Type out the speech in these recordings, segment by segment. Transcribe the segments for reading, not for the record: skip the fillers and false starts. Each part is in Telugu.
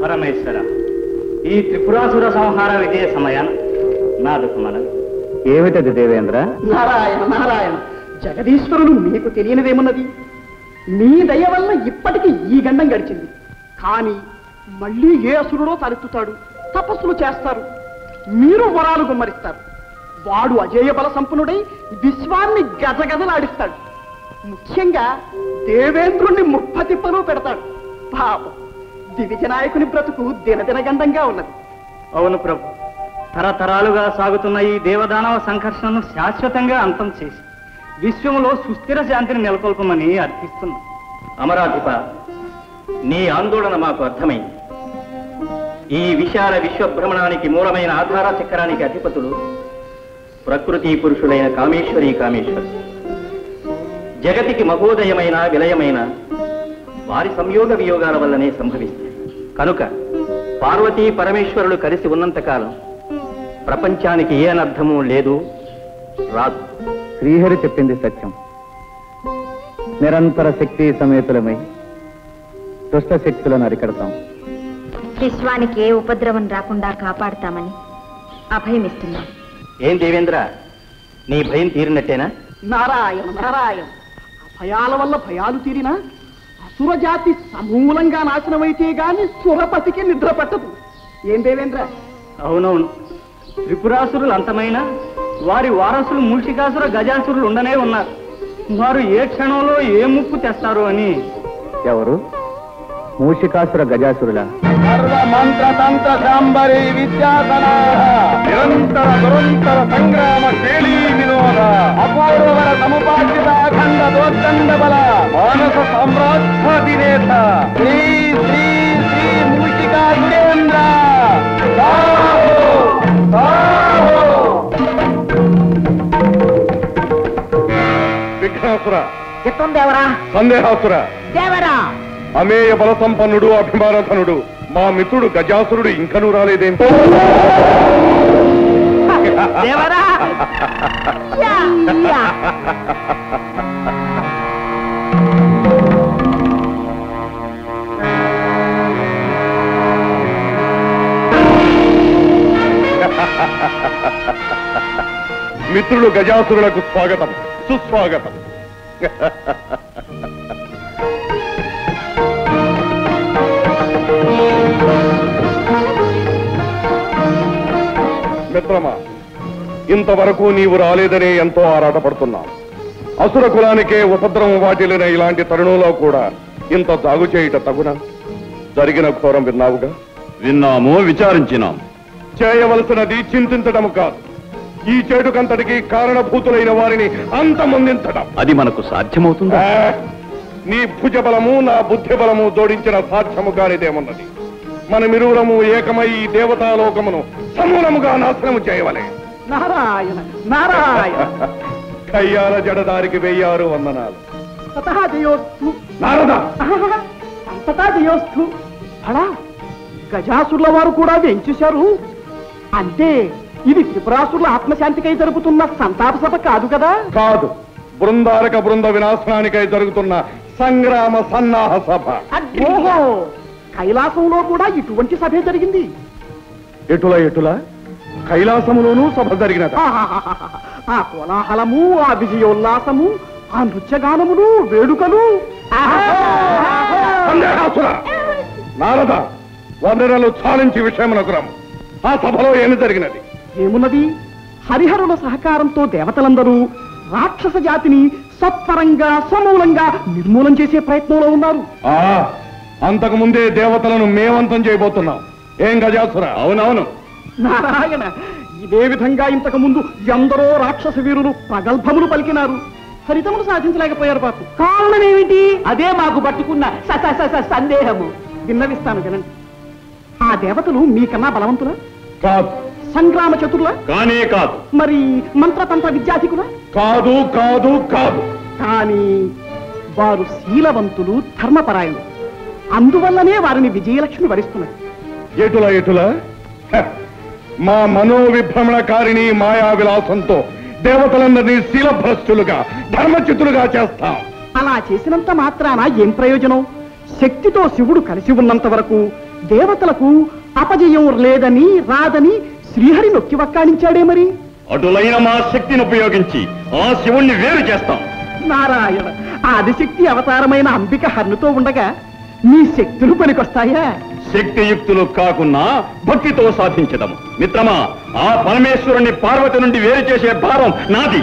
పరమేశ్వర, ఈ త్రిపురాసుర సంహార విజయ సమయాన నాదుకు మనవి. ఏమిటది దేవేంద్ర? నారాయణ నారాయణ, జగదీశ్వరుడు మీకు తెలియనిదేమున్నది? మీ దయ వల్ల ఇప్పటికీ ఈ గండం గడిచింది. కానీ మళ్ళీ ఏ అసురుడో తలెత్తుతాడు, తపస్సులు చేస్తారు, మీరు వరాలు గుమ్మరిస్తారు. వాడు అజేయ బల సంపన్నుడై విశ్వాన్ని గజగజలాడిస్తాడు. ముఖ్యంగా దేవేంద్రుణ్ణి ముప్పతిప్పలు పెడతాడు. పాపం దివిజ నాయకుని బ్రతుకు దినదినగండంగా ఉన్నది. అవును ప్రభు, తరతరాలుగా సాగుతున్న ఈ దేవదానవ సంఘర్షణను శాశ్వతంగా అంతం చేసి విశ్వంలో సుస్థిర శాంతిని నెలకొల్పమని అర్థిస్తున్నాం. అమరాధిప, నీ ఆందోళన మాకు అర్థమైంది. ఈ విశాల విశ్వభ్రమణానికి మూలమైన ఆధార చక్రానికి అధిపతులు ప్రకృతి పురుషులైన కామేశ్వరి కామేశ్వరు. జగతికి మహోదయమైన విలయమైన వారి సంయోగ వియోగాల వల్లనే సంభవిస్తాయి. కనుక పార్వతీ పరమేశ్వరులు కలిసి ఉన్నంతకాలం ప్రపంచానికి ఏ అనర్థము లేదు, రాదు. శ్రీహరి చెప్పింది సత్యం. నిరంతర శక్తి సమేతులమై దుష్ట శక్తులను అరికడతాం. విశ్వానికి ఏ ఉపద్రవం రాకుండా కాపాడుతామని అభయమిస్తున్నాం. ఏం దేవేంద్ర, నీ భయం తీరినట్టేనా? నారాయణ నారాయణ, భయాల వల్ల భయాలు తీరినా అసురజాతి సమూలంగా నాశనమైతే గాని సురపతికి నిద్ర పట్టదు. ఏం దేవేంద్ర? అవునవును, త్రిపురాసురులు అంతమైన వారి వారసులు మూషికాసుర గజాసురులు ఉండనే ఉన్నారు. వారు ఏ క్షణంలో ఏ ముప్పు తెస్తారు అని. ఎవరు? మూషికాసుర గజాసురుల? సర్వ మంత్ర తంత్ర శాంబరీ విద్యాసన నిరంతర దురంతర సంగ్రామ శైలీ వినోద అపూర్వర సముపార్జిత అఖండ దోర్దండ బల మానస సామ్రాజ్యాధినేత శ్రీ శ్రీ శ్రీ మూషికాసురేంద్ర విఘ్నాసుర, దేవరా సందేహాసుర, దేవరా, అమేయ బల సంపన్నుడు అభిమానధనుడు మా మిత్రుడు గజాసురుడు ఇంకనూ రాలేదేంటి? దేవరా మిత్రుడు గజాసురులకు స్వాగతం, సుస్వాగతం. మిత్రమా, ఇంతవరకు నీవు రాలేదనే ఎంతో ఆరాటపడుతున్నా. అసుర కులానికే ఉపద్రవం వాటిల్లిన ఇలాంటి తరుణంలో కూడా ఇంత జాగు చేయుట తగునా? జరిగిన ఘోరం విన్నావుగా? విన్నాము, విచారించినాం. చేయవలసినది చింతించడం కాదు, ఈ చేటుకంతటికి కారణభూతులైన వారిని అంతమొందించడం. అది మనకు సాధ్యమవుతుందా? నీ భుజబలము నా బుద్ధి బలము జోడించిన సాధ్యము కానిదేమున్నది. మనమిరువురము ఏకమై ఈ దేవతాలోకమును సమూలముగా నాశనము చేయవలే. నారాయణ నారాయణ, కయ్యాల జడదారికి 1000 వందనాలు. తతః జయోస్తు. నారద, అంతటా జయోస్తు. అలా గజాసురుల వారు కూడా వెంచేశారు అంటే ఇది త్రిపురాసురుల ఆత్మశాంతికై జరుగుతున్న సంతాప సభ కాదు కదా? కాదు, బృందారక బృంద వినాశనానికై జరుగుతున్న సంగ్రామ సన్నాహ సభ. ఓహో, కైలాసంలో కూడా ఇటువంటి సభే జరిగింది. ఎటుల ఎటుల కైలాసములోనూ సభ జరిగినది. ఆ కోలాహలము, ఆ విజయోల్లాసము, ఆ నృత్యగానములు, వేడుకలు. నారద, వందనలు చాలించి విషయమునకు రమ్ము. ఆ సభలో ఏమి జరిగినది? ఏమున్నది? హరిహరుల సహకారంతో దేవతలందరూ రాక్షస జాతిని సత్వరంగా సమూలంగా నిర్మూలం చేసే ప్రయత్నంలో ఉన్నారు. అంతకు ముందే దేవతలను మేమంతం చేయబోతున్నాం. ఏం గజాసుర? అవునవును నారాయణ, ఇదే విధంగా ఇంతకు ముందు ఎందరో రాక్షస వీరులు ప్రగల్భములు పలికినారు, ఫలితములు సాధించలేకపోయారు. పాపం కారణం ఏమిటి? అదే మాకు పట్టుకున్న సందేహము. విన్నవిస్తాను వినండి. ఆ దేవతలు మీకన్నా బలవంతులా? కాదు. సంగ్రామ చతుర్లా? కానే కాదు. మరి మంత్రతంత్ర విద్యాధికులా? కాదు కాదు కాదు. కానీ వారు శీలవంతులు, ధర్మపరాయణులు. అందువల్లనే వారిని విజయలక్ష్మి వరిస్తున్నది. ఎటుల ఎటుల మా మనోవిభ్రమణకారిణి మాయా విలాసంతో దేవతలందరినీ శీలభ్రష్టులుగా, ధర్మచిత్తులుగా చేస్తాం. అలా చేసినంత మాత్రాన ఏం ప్రయోజనం? శక్తితో శివుడు కలిసి ఉన్నంత వరకు దేవతలకు అపజయం లేదని రాదని శ్రీహరి నొక్కి వక్కాణించాడే మరి. అటులైన మా శక్తిని ఉపయోగించి ఆ శివుణ్ణి వేరు చేస్తాం. నారాయణ, ఆదిశక్తి అవతారమైన అంబిక హన్నుతో ఉండగా నీ శక్తులు పనికొస్తాయా? శక్తియుక్తులు కాకున్నా భక్తితో సాధించదము. మిత్రమా, ఆ పరమేశ్వరుణ్ణి పార్వతి నుండి వేరు చేసే భారం నాది.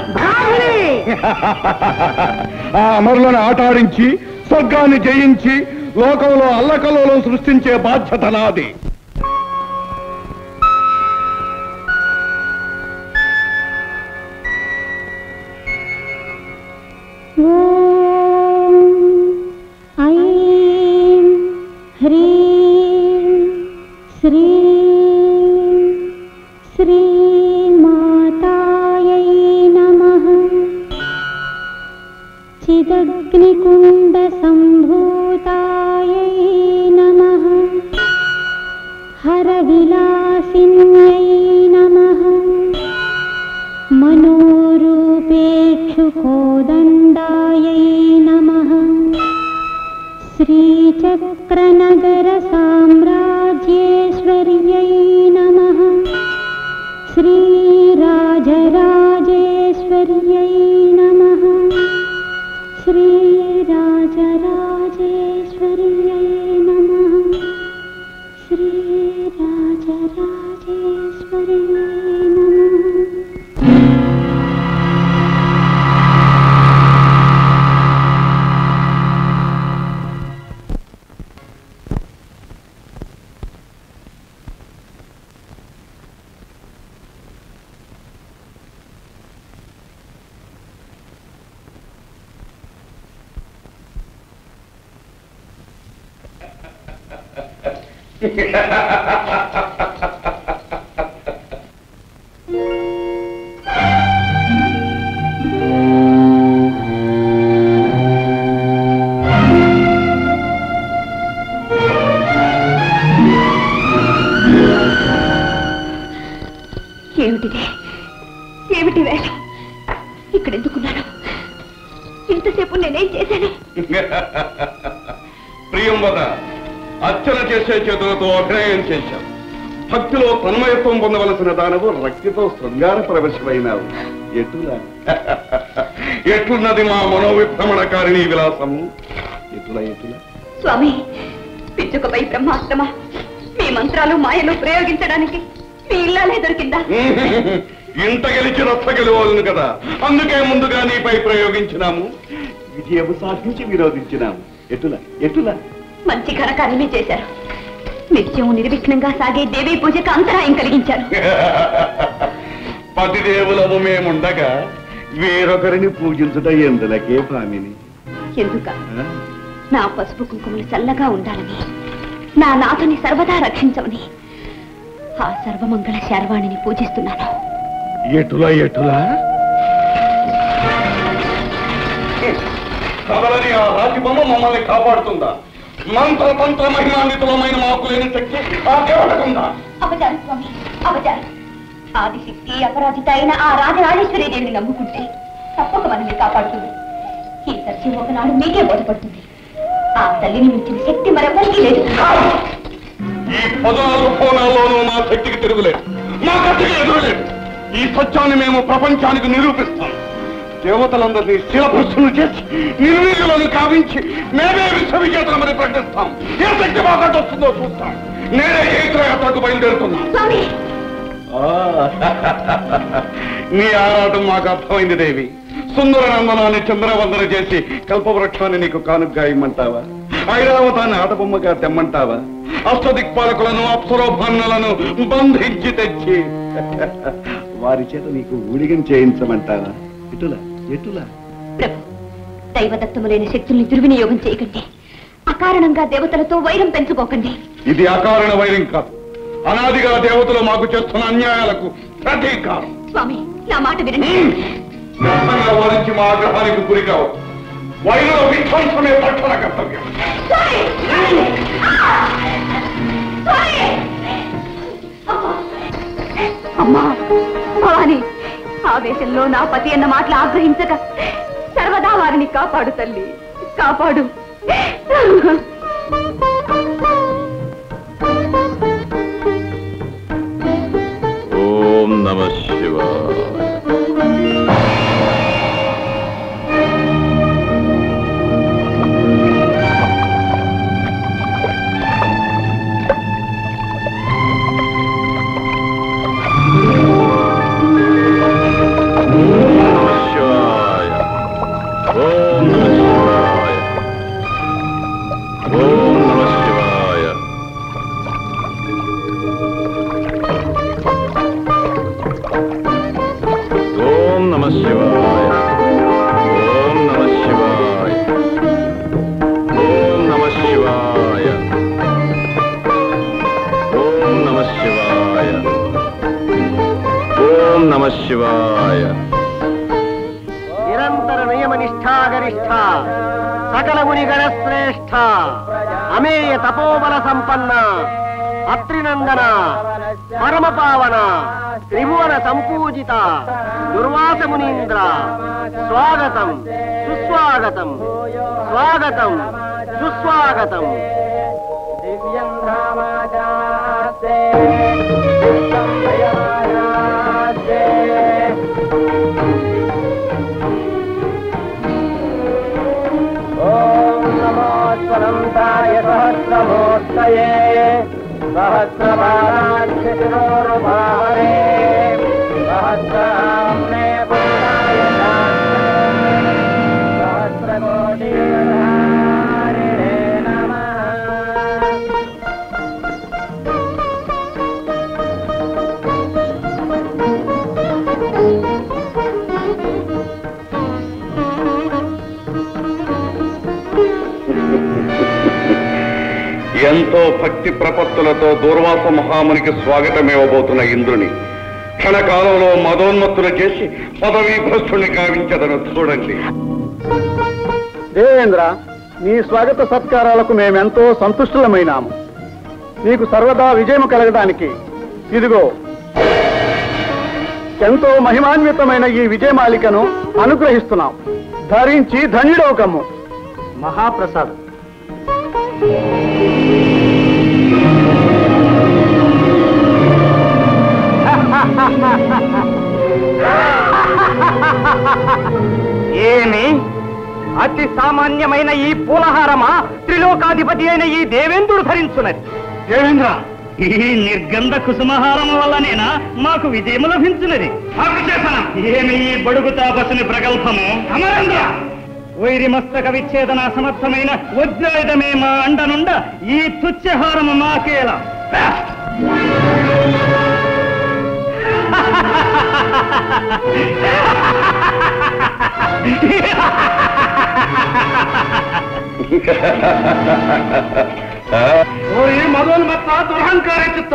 ఆ అమరులను ఆటాడించి స్వర్గాన్ని జయించి లోకంలో అల్లకల్లోలం సృష్టించే బాధ్యత నాది. చిదగ్నికుండ సంభూతాయై నమః హర విలాసిన్యై నమః మనోరూపేక్షుకోదండాయై నమః శ్రీచక్రనగర సామ్రాజ్యేశ్వర్యై నమః శ్రీరాజరాజేశ్వర్యై నమః శ్రీరాజరాజేశ్వర్యై నమః శ్రీరాజరాజేశ్వర్యై నమః. ఏమిటిదే? ఏమిటి వేషం? ఇక్కడెందుకున్నాను? ఇంతసేపు నేనేం చేశాను? ప్రియంవద, అర్చన చేసే చేతులతో అభినయం చేశావు. భక్తిలో తన్మయత్వం పొందవలసిన దానవు రక్తితో శృంగార ప్రవేశమైనావు. ఎట్లున్నది మా మనోవిభ్రమణకారిణీ విలాసము? ఎటులా ఎటులా? స్వామి, పిచ్చుకపై బ్రహ్మాస్త్రమా? మీ మంత్రాలు మాయలు ప్రయోగించడానికి మీ ఇల్లాలే దొరికిందా? ఇంత గెలిచి రచ్చ గెలవాలను కదా, అందుకే ముందుగా నీపై ప్రయోగించినాము. విజయము సాధించి విరోధించినాము. ఎటులా ఎటులా? మంచి ఘనకార్యమే చేశారు. నిత్యం నిర్విఘ్నంగా సాగే దేవీ పూజకు అంతరాయం కలిగించారు. పతిదేవులము మేముండగా వేరొకరిని పూజించుట ఎందులకే భామిని? ఎందుక? నా పసుపు కుంకుమలు చల్లగా ఉండాలని, నా నాథని సర్వదా రక్షించమని ఆ సర్వమంగళ శర్వాణిని పూజిస్తున్నాను. ఎటులా ఎటులా? కదలని ఆ రాజబొమ్మ మమ్మల్ని కాపాడుతుందా? మంత్ర తంత్ర మహిమాన్వితులమైన మాకు లేని శక్తి ఆ కేవలకుందా? అపచారం స్వామి, అపచారం. ఆదిశక్తి అపరాజిత అయిన ఆ రాజరాజేశ్వరి దేవిని నమ్ముకుంటే తప్పక మనల్ని కాపాడుతుంది. ఈ సత్యం ఒకనాడు మీకే బోధపడుతుంది. ఆ తల్లిని మించిన శక్తి మరెవరికీ లేదు. ఈ 14 కోణాల్లోనూ మా శక్తికి తిరుగులేదు, మా గతికి ఎదురులేదు. ఈ సత్యాన్ని మేము ప్రపంచానికి నిరూపిస్తాం. దేవతలందరినీ శిలభ్రష్టులు చేసి నిర్వీర్యులను కావించి మేమే విశ్వవిజేతలమని ప్రకటిస్తాం. ఏ శక్తి మాకంటే వస్తుందో చూస్తాం. నేనే యాత్రకు బయలుదేరుతున్నాం. నీ ఆరాటం మాకు అర్థమైంది దేవి. సుందర నందనాన్ని చంద్రవందన చేసి కల్పవృక్షాన్ని నీకు కానుగ్గా ఇమ్మంటావా? ఐరావతాన్ని ఆటబొమ్మగా తెమ్మంటావా? అష్టదిక్పాలకులను అప్సరోభాన్నులను బంధించి తెచ్చి వారి చేత నీకు ఊడిగం చేయించమంటావా? ఎటులా ఎటులా? ప్రభు, దైవదత్తములైన శక్తుల్ని దుర్వినియోగం చేయకండి. అకారణంగా దేవతలతో వైరం పెంచుకోకండి. ఇది అకారణ వైరం కాదు, అనాదిగా దేవతలు మాకు చేస్తున్న అన్యాయాలకు ప్రతీకారం. స్వామి, నా మాట వినండి. వారించి మా ఆగ్రహానికి గురి కావు. వైరుల విధ్వంసమే తక్షణ కర్తవ్యం. అమ్మా భవాని, ఆవేశంలో నా పతి అన్న మాటలు ఆగ్రహించక సర్వదా వారిని కాపాడు తల్లి, కాపాడు. శివాయ. నిరంతర నియమ నిష్ఠాగరిష్ఠ సకల మునిగణ శ్రేష్ఠ అమేయ తపోబల సంపన్న అత్రినందన పరమ పావన త్రిభువన సంపూజిత దుర్వాస మునీంద్ర స్వాగతం సుస్వాగతం స్వాగతం సుస్వాగతం. స్వనంతాయ సహస్రమూర్తయే సహస్రపాదాక్షిశిరోరుభావరే సహస్రామ్నే పురుషాయ సహస్రకోటిధారిణే నమః. ఎంతో భక్తి ప్రపత్తులతో దూర్వాస మహామునికి స్వాగతమివ్వబోతున్న ఇంద్రుని క్షణకాలంలో మదోన్మత్తులు చేసి పదవీ భ్రష్టుని కావించదను చూడండి. దేవేంద్ర, నీ స్వాగత సత్కారాలకు మేమెంతో సంతుష్టులమైనాము. నీకు సర్వదా విజయము కలగడానికి ఇదిగో ఎంతో మహిమాన్వితమైన ఈ విజయమాలికను అనుగ్రహిస్తున్నాం. ధరించి ధన్యుడవకమ్ము. మహాప్రసాదం. ఏమి అతి సామాన్యమైన ఈ పూలహారమా త్రిలోకాధిపతి అయిన ఈ దేవేంద్రుడు ధరించున్నది? దేవేంద్ర, ఈ నిర్గంధ కుసుమహారం వల్లనేనా మాకు విజయము లభించున్నది? ఏమి ఈ బడుగు తాపసుని ప్రగల్భము? అమరేంద్ర, వైరి మస్తక విచ్ఛేదన సమర్థమైన వజ్రాయుధమే మా అండనుండ ఈ తుచ్చహారము మాకేలా? మదోన్మత్త దురహంకార చిత్త,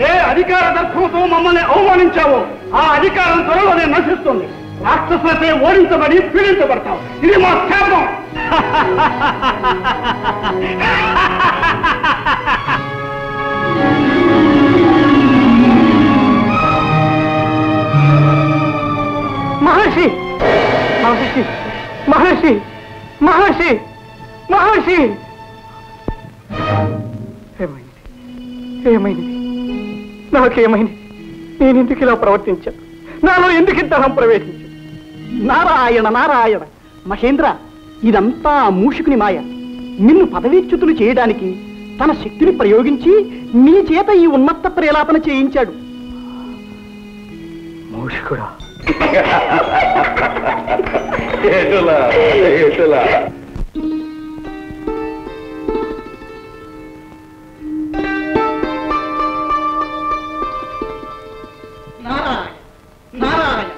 ఏ అధికార దర్భంతో మమ్మల్ని అవమానించావో ఆ అధికారం త్వరలోనే నశిస్తుంది. రాక్షసులతో ఓడించబడి పీడించబడతాం. ఇది మా శాపం. మహర్షి మహర్షి మహర్షి మహర్షి మహర్షి, ఏమైంది? ఏమైంది? నాకేమైంది? నేనెందుకు ఇలా ప్రవర్తించాను? నాలో ఎందుకు ఇంత అహం ప్రవేశించాను? నారాయణ నారాయణ. మహేంద్ర, ఇదంతా మూషికుని మాయ. నిన్ను పదవీచ్యుతులు చేయడానికి తన శక్తిని ప్రయోగించి నీ చేత ఈ ఉన్మత్త ప్రేలాపన చేయించాడు. మూషికుడా? నారాయణ నారాయణ.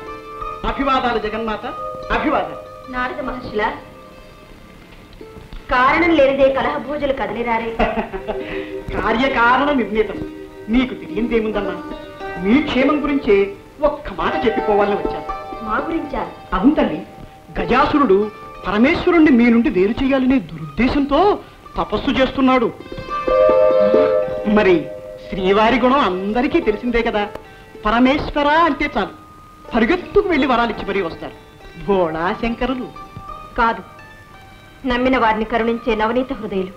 అభివాదాలు జగన్మాత, అభివాదాలు. నారద మహర్షుల కారణం లేనిదే కలహభోజులు కదలిరారే. కార్యకారణ నిర్ణీతం. నీకు తెలియందేముందమ్మా? మీ క్షేమం గురించే ఒక్క మాట చెప్పిపోవాలని వచ్చాను. మా గురించా? అవును తల్లి, గజాసురుడు పరమేశ్వరుణ్ణి మీ నుండి వేరు చేయాలనే దురుద్దేశంతో తపస్సు చేస్తున్నాడు. మరి శ్రీవారి గుణం అందరికీ తెలిసిందే కదా. పరమేశ్వర అంటే చాలు పరిగెత్తుకు వెళ్లి వరాలిచ్చి మరీ వస్తారు. భోళా శంకరులు కాదు, నమ్మిన వారిని కరుణించే నవనీత హృదయులు,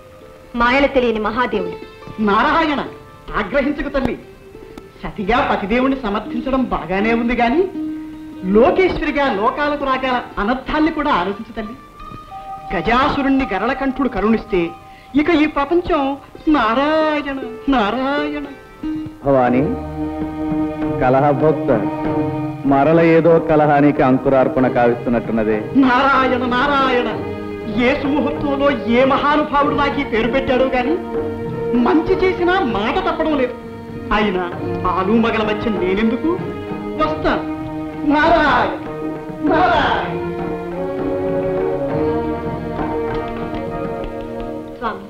మాయలు తెలియని మహాదేవులు. నారాయణ, ఆగ్రహించకు తల్లి. సతిగా పతిదేవుని సమర్థించడం బాగానే ఉంది గాని లోకేశ్వరిగా లోకాలకు రాగల అనర్థాల్ని కూడా ఆలోచించు తల్లి. గజాసురుణ్ణి గరళకంఠుడు కరుణిస్తే ఇక ఈ ప్రపంచం నారాయణ నారాయణ. భవాని, కలహభోక్త మరల ఏదో కలహానికి అంకురార్పణ కావిస్తున్నట్టున్నదే. నారాయణ నారాయణ. ఏ సుముహూర్తంలో ఏ మహానుభావుడు నాకు ఈ పేరు పెట్టాడో గాని మంచి చేసినా మాట తప్పడం లేదు. అయినా ఆలు మగల మధ్య నేనెందుకు వస్తాను. నారాయణ నారాయణ. స్వామి,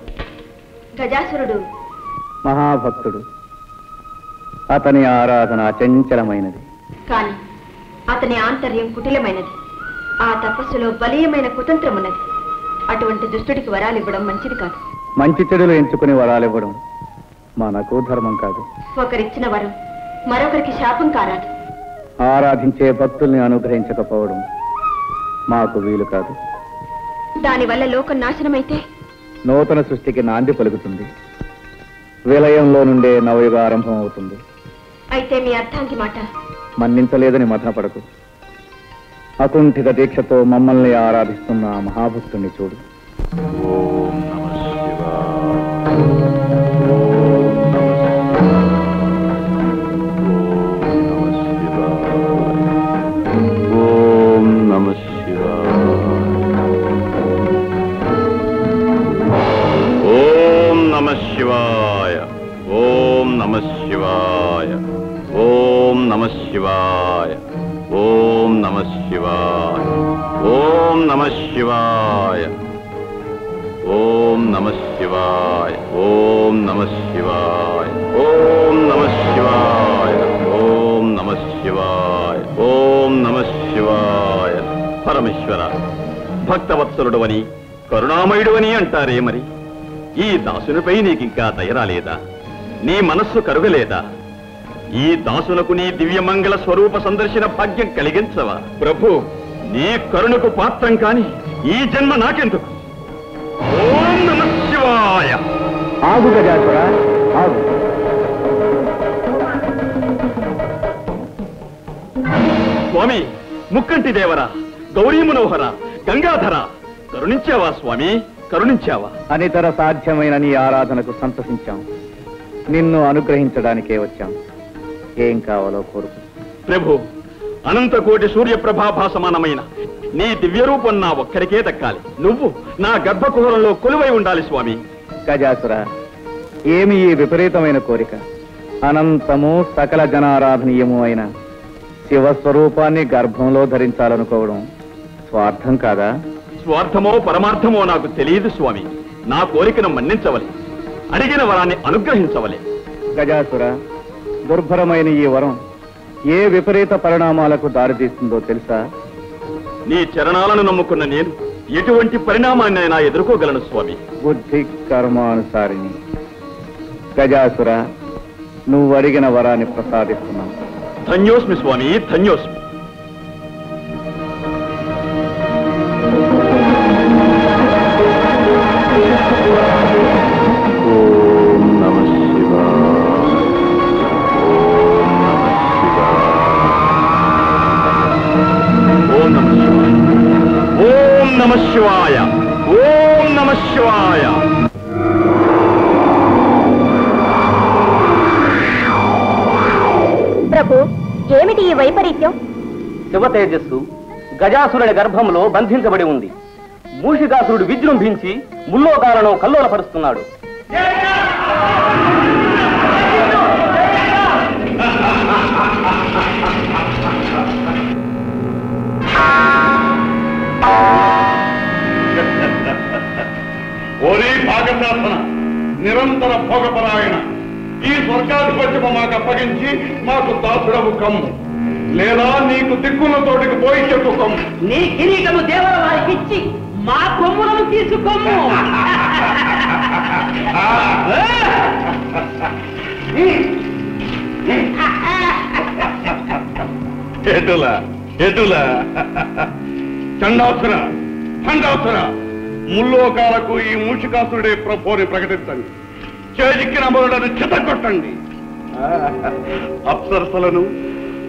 గజాసురుడు మహాభక్తుడు. అతని ఆరాధన చంచలమైనది. కాని అతని ఆంతర్యం కుటిలమైనది. ఆ తపస్సులో బలీయమైన కుతంత్రం ఉన్నది. అటువంటి దుష్టుడికి వరాలు ఇవ్వడం మంచిది కాదు. మంచి చెడులు ఎంచుకుని వరాలు ఇవ్వడం మనకు ధర్మం కాదు. ఒకరిచ్చిన వరం మరొకరికి శాపం కారాదు. ఆరాధించే భక్తుల్ని అనుగ్రహించకపోవడం మాకు వీలు కాదు. దానివల్ల లోకం నాశనమైతే నూతన సృష్టికి నాంది పలుకుతుంది. విలయంలో నుండే నవయుగ ఆరంభం అవుతుంది. అయితే మీ అర్థానికి మాట మన్నించలేదని మథనపడకు. అకుంఠిత దీక్షతో మమ్మల్ని ఆరాధిస్తున్న ఆ మహాభక్తుణ్ణి చూడు. ఓం నమః శివాయ. ఓం నమః శివాయ. ఓం నమః శివాయ. ఓం నమః శివాయ. ఓం నమః శివాయ. ఓం నమః శివాయ. ఓం నమః శివాయ. ఓం నమః శివాయ. ఓం నమః శివాయ. ఓం నమః శివాయ. ఓం నమః శివాయ. పరమేశ్వర, భక్తవత్సలుడవని కరుణామయుడవని అంటారే, మరి ఈ దాసునిపై నీకింకా దయరాలేదా? నీ మనస్సు కరుగలేదా? ఈ దాసులకు నీ దివ్యమంగళ స్వరూప సందర్శన భాగ్యం కలిగించవా? ప్రభు, నీ కరుణకు పాత్రం కాని ఈ జన్మ నాకెందుకు? ఓం నమః శివాయ. ఆగు గజాసుర, ఆగు. స్వామి, ముక్కంటి దేవరా, గౌరీ మనోహర, గంగాధర, కరుణించావా స్వామి, కరుణించావా? అనితర సాధ్యమైన నీ ఆరాధనకు సంతసించాం. నిన్ను అనుగ్రహించడానికే వచ్చాం. ఏం కావాలో కోరుకు. ప్రభు, అనంతకోటి సూర్యప్రభాభాసమానమైన నీ దివ్య రూపం నా ఒక్కరికే దక్కాలి. నువ్వు నా గర్భకుహరంలో కొలువై ఉండాలి స్వామి. గజాసుర, ఏమి ఈ విపరీతమైన కోరిక? అనంతము సకల జనారాధనీయము అయిన శివస్వరూపాన్ని గర్భంలో ధరించాలనుకోవడం స్వార్థం కాదా? స్వార్థమో పరమార్థమో నాకు తెలియదు స్వామి. నా కోరికను మన్నించవలే, అడిగిన వరాన్ని అనుగ్రహించవలే. గజాసుర, దుర్భరమైన ఈ వరం ఏ విపరీత పరిణామాలకు దారితీస్తుందో తెలుసా? నీ చరణాలను నమ్ముకున్న నేను ఎటువంటి పరిణామాన్నైనా ఎదుర్కోగలను స్వామి. బుద్ధి కర్మానుసారిని. గజాసుర, నువ్వు అడిగిన వరాన్ని ప్రసాదిస్తున్నావు. ధన్యోస్మి స్వామి, ధన్యోస్మి. ఓం నమః శివాయ. ఓం నమః శివాయ. ఓం నమః శివాయ. ఓం నమః శివాయ. ప్రభు, ఏమిటి ఈ వైపరీత్యం? శివ తేజస్సు గజాసురుని గర్భంలో బంధించబడి ఉంది. మూషికాసురుడు విజృంభించి ముల్లోకాలను కల్లోలపరుస్తున్నాడు. ఓరే భాగశాసన, నిరంతర భోగపరాయణ, ఈ స్వర్గాధిపత్యము మాకు అప్పగించి మాకు దాసుడవు కమ్ము, లేదా నీకు దిక్కున్న తోటికి పోయి చెప్పుకోము. నీ కిరీటము దేవర వారికి ఇచ్చి మా కొమ్ములను తీసుకోము. ఎటుల ఎటుల చండాసుర, చండాసుర, ముల్లోకాలకు ఈ మూషికాసురుడే ప్రభుని ప్రకటించండి. చేజిక్కిన అమరులను చితగొట్టండి. అప్సరసలను,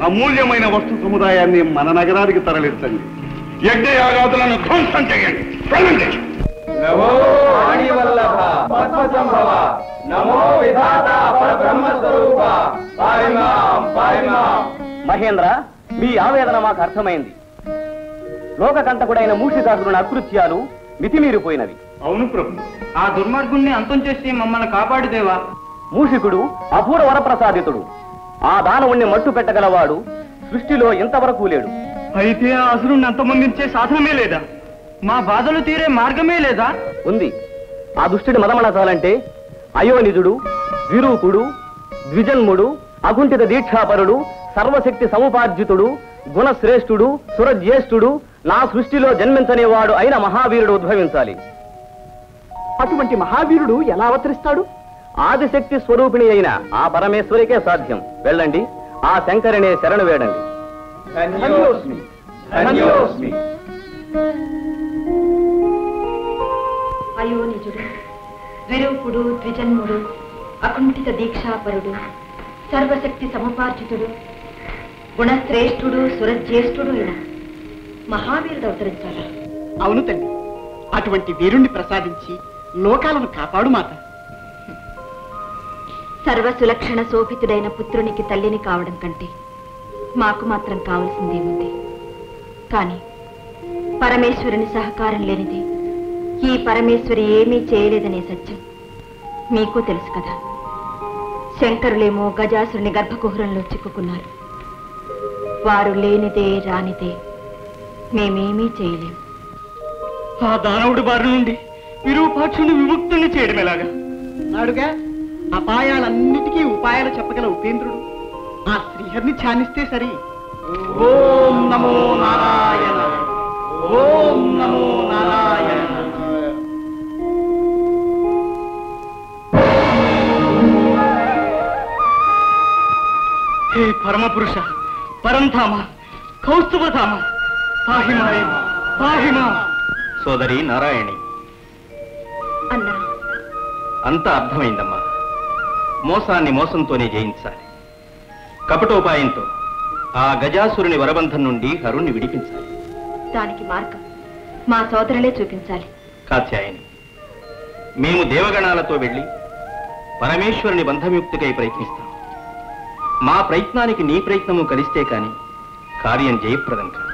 అమూల్యమైన వస్తు సముదాయాన్ని మన నగరానికి తరలించండి. యజ్ఞయాగాదులను ధ్వంసం చేయండి. వెళ్ళండి. నమో వాణివల్లభ పద్మసంభవ, నమో విధాత పరబ్రహ్మ స్వరూప, పారిమాం పారిమాం. మహేంద్ర, మీ ఆవేదన మాకు అర్థమైంది. లోకకంటకుడైన మూషికాసురుని అకృత్యాలు మితిమీరిపోయినవి. అవును ప్రభు, ఆ దుర్మార్గుణ్ణి అంతం చేసి మమ్మల్ని కాపాడు దేవా. మూషికుడు అపూర్వ వరప్రసాదితుడు. ఆ దానవుణ్ణి మట్టు పెట్టగలవాడు సృష్టిలో ఇంతవరకు లేడు. అయితే ఆ అసురుణ్ణి అంతమొందించే సాధనమే లేదా? మా బాధలు తీరే మార్గమే లేదా? ఉంది. ఆ దుష్టుడి మదమణచాలంటే అయోనిజుడు, విరూపుడు, ద్విజన్ముడు, అకుంఠిత దీక్షాపరుడు, సర్వశక్తి సముపార్జితుడు గుణశ్రేష్ఠుడు సురజ్యేష్ఠుడు నా సృష్టిలో జన్మించనేవాడు అయిన మహావీరుడు ఉద్భవించాలి. అటువంటి మహావీరుడు ఎలా అవతరిస్తాడు? ఆదిశక్తి స్వరూపిణి అయిన ఆ పరమేశ్వరికే సాధ్యం. వెళ్ళండి, ఆ శంకరినే శరణు వేడండి. అయోనిజుడు, విరూపుడు, ద్విజన్ముడు, అకుంఠిత దీక్షాపరుడు, సర్వశక్తి సముపార్జితుడు, గుణశ్రేష్ఠుడు, సురజ్యేష్ఠుడు అయిన మహావీరుడు అవతరించాలా? అవును తల్లి, అటువంటి వీరుణ్ణి ప్రసాదించి లోకాలను కాపాడు మాత. సర్వసులక్షణ శోభితుడైన పుత్రునికి తల్లిని కావడం కంటే మాకు మాత్రం కావలసిందేముంది? కానీ పరమేశ్వరుని సహకారం లేనిది ఈ పరమేశ్వరి ఏమీ చేయలేదనే సత్యం మీకు తెలుసు కదా. శంకరులేమో గజాసురుని గర్భకుహరంలో చిక్కుకున్నారు. వారు లేనిదే రానిదే మేమేమీ చేయలేం. ఆ దానవుడి బారి నుండి విరూపాక్షుని విముక్తుని చేయడం ఎలాగా? నాడుగా అపాయాలన్నిటికీ ఉపాయాలు చెప్పగల ఉపేంద్రుడు ఆ శ్రీహరిని ధ్యానిస్తే సరి. ఓం నమో నారాయణ, ఓం నమో నారాయణ. హే పరమపురుష, పరంధామ, కౌస్తుభధామ, పాహిమాయ, పాహిమా. సోదరి నారాయణి, అన్నా, అంతా అర్థమైందమ్మా. మోసాన్ని మోసంతోనే జయించాలి. కపటోపాయంతో ఆ గజాసురుని వరబంధం నుండి హరుణ్ణి విడిపించాలి. దానికి మార్గం మా సోదరులే చూపించాలి. కాత్యాయని, మేము దేవగణాలతో వెళ్ళి పరమేశ్వరుని బంధముక్తికై ప్రయత్నిస్తాం. మా ప్రయత్నానికి నీ ప్రయత్నము కలిస్తే కాని కార్యం జయప్రదం కాదు.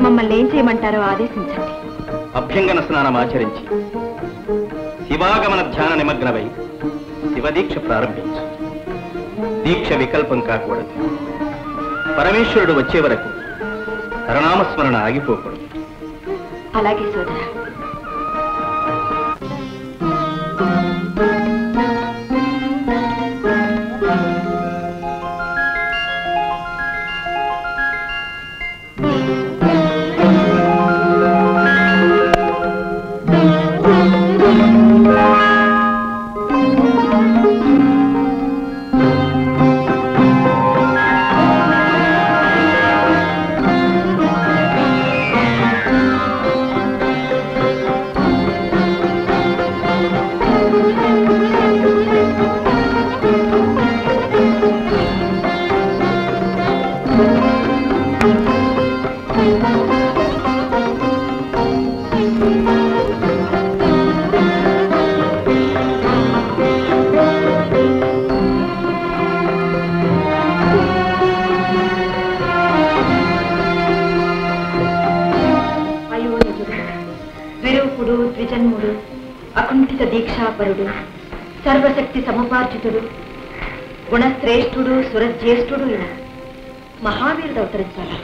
మమ్మల్ని ఏం చేయమంటారో ఆదేశించండి. అభ్యంగన స్నానం ఆచరించి శివాగమన ధ్యాన నిమగ్నమై శివదీక్ష ప్రారంభించు. దీక్ష వికల్పం కాకూడదు. పరమేశ్వరుడు వచ్చే వరకు హరనామస్మరణ ఆగిపోకూడదు. అలాగే సోదర. విరూపుడు, ద్విజన్ముడు, అకుంఠిత దీక్షాపరుడు, సర్వశక్తి సముపార్జితుడు, గుణశ్రేష్ఠుడు, సురజ్యేష్ఠుడు అయిన మహావీరుడు అవతరించాలా?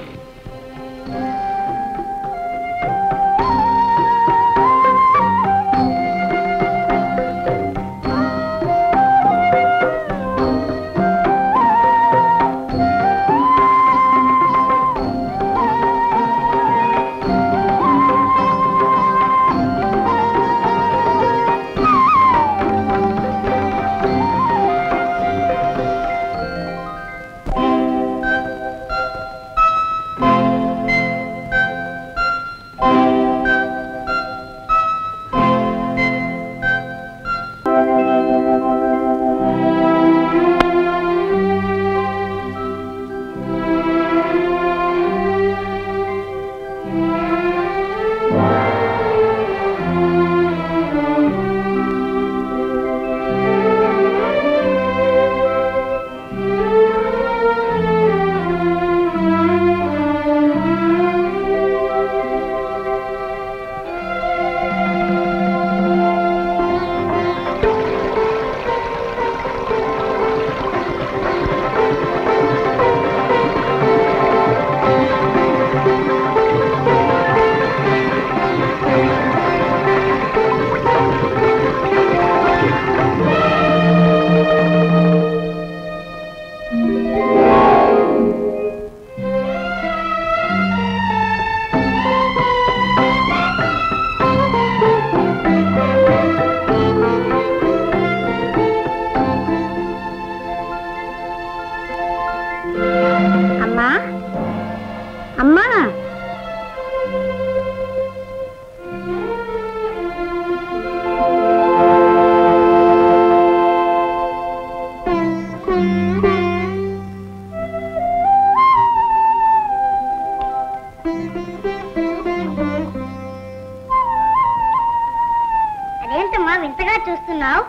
వింతగా చూస్తున్నావు?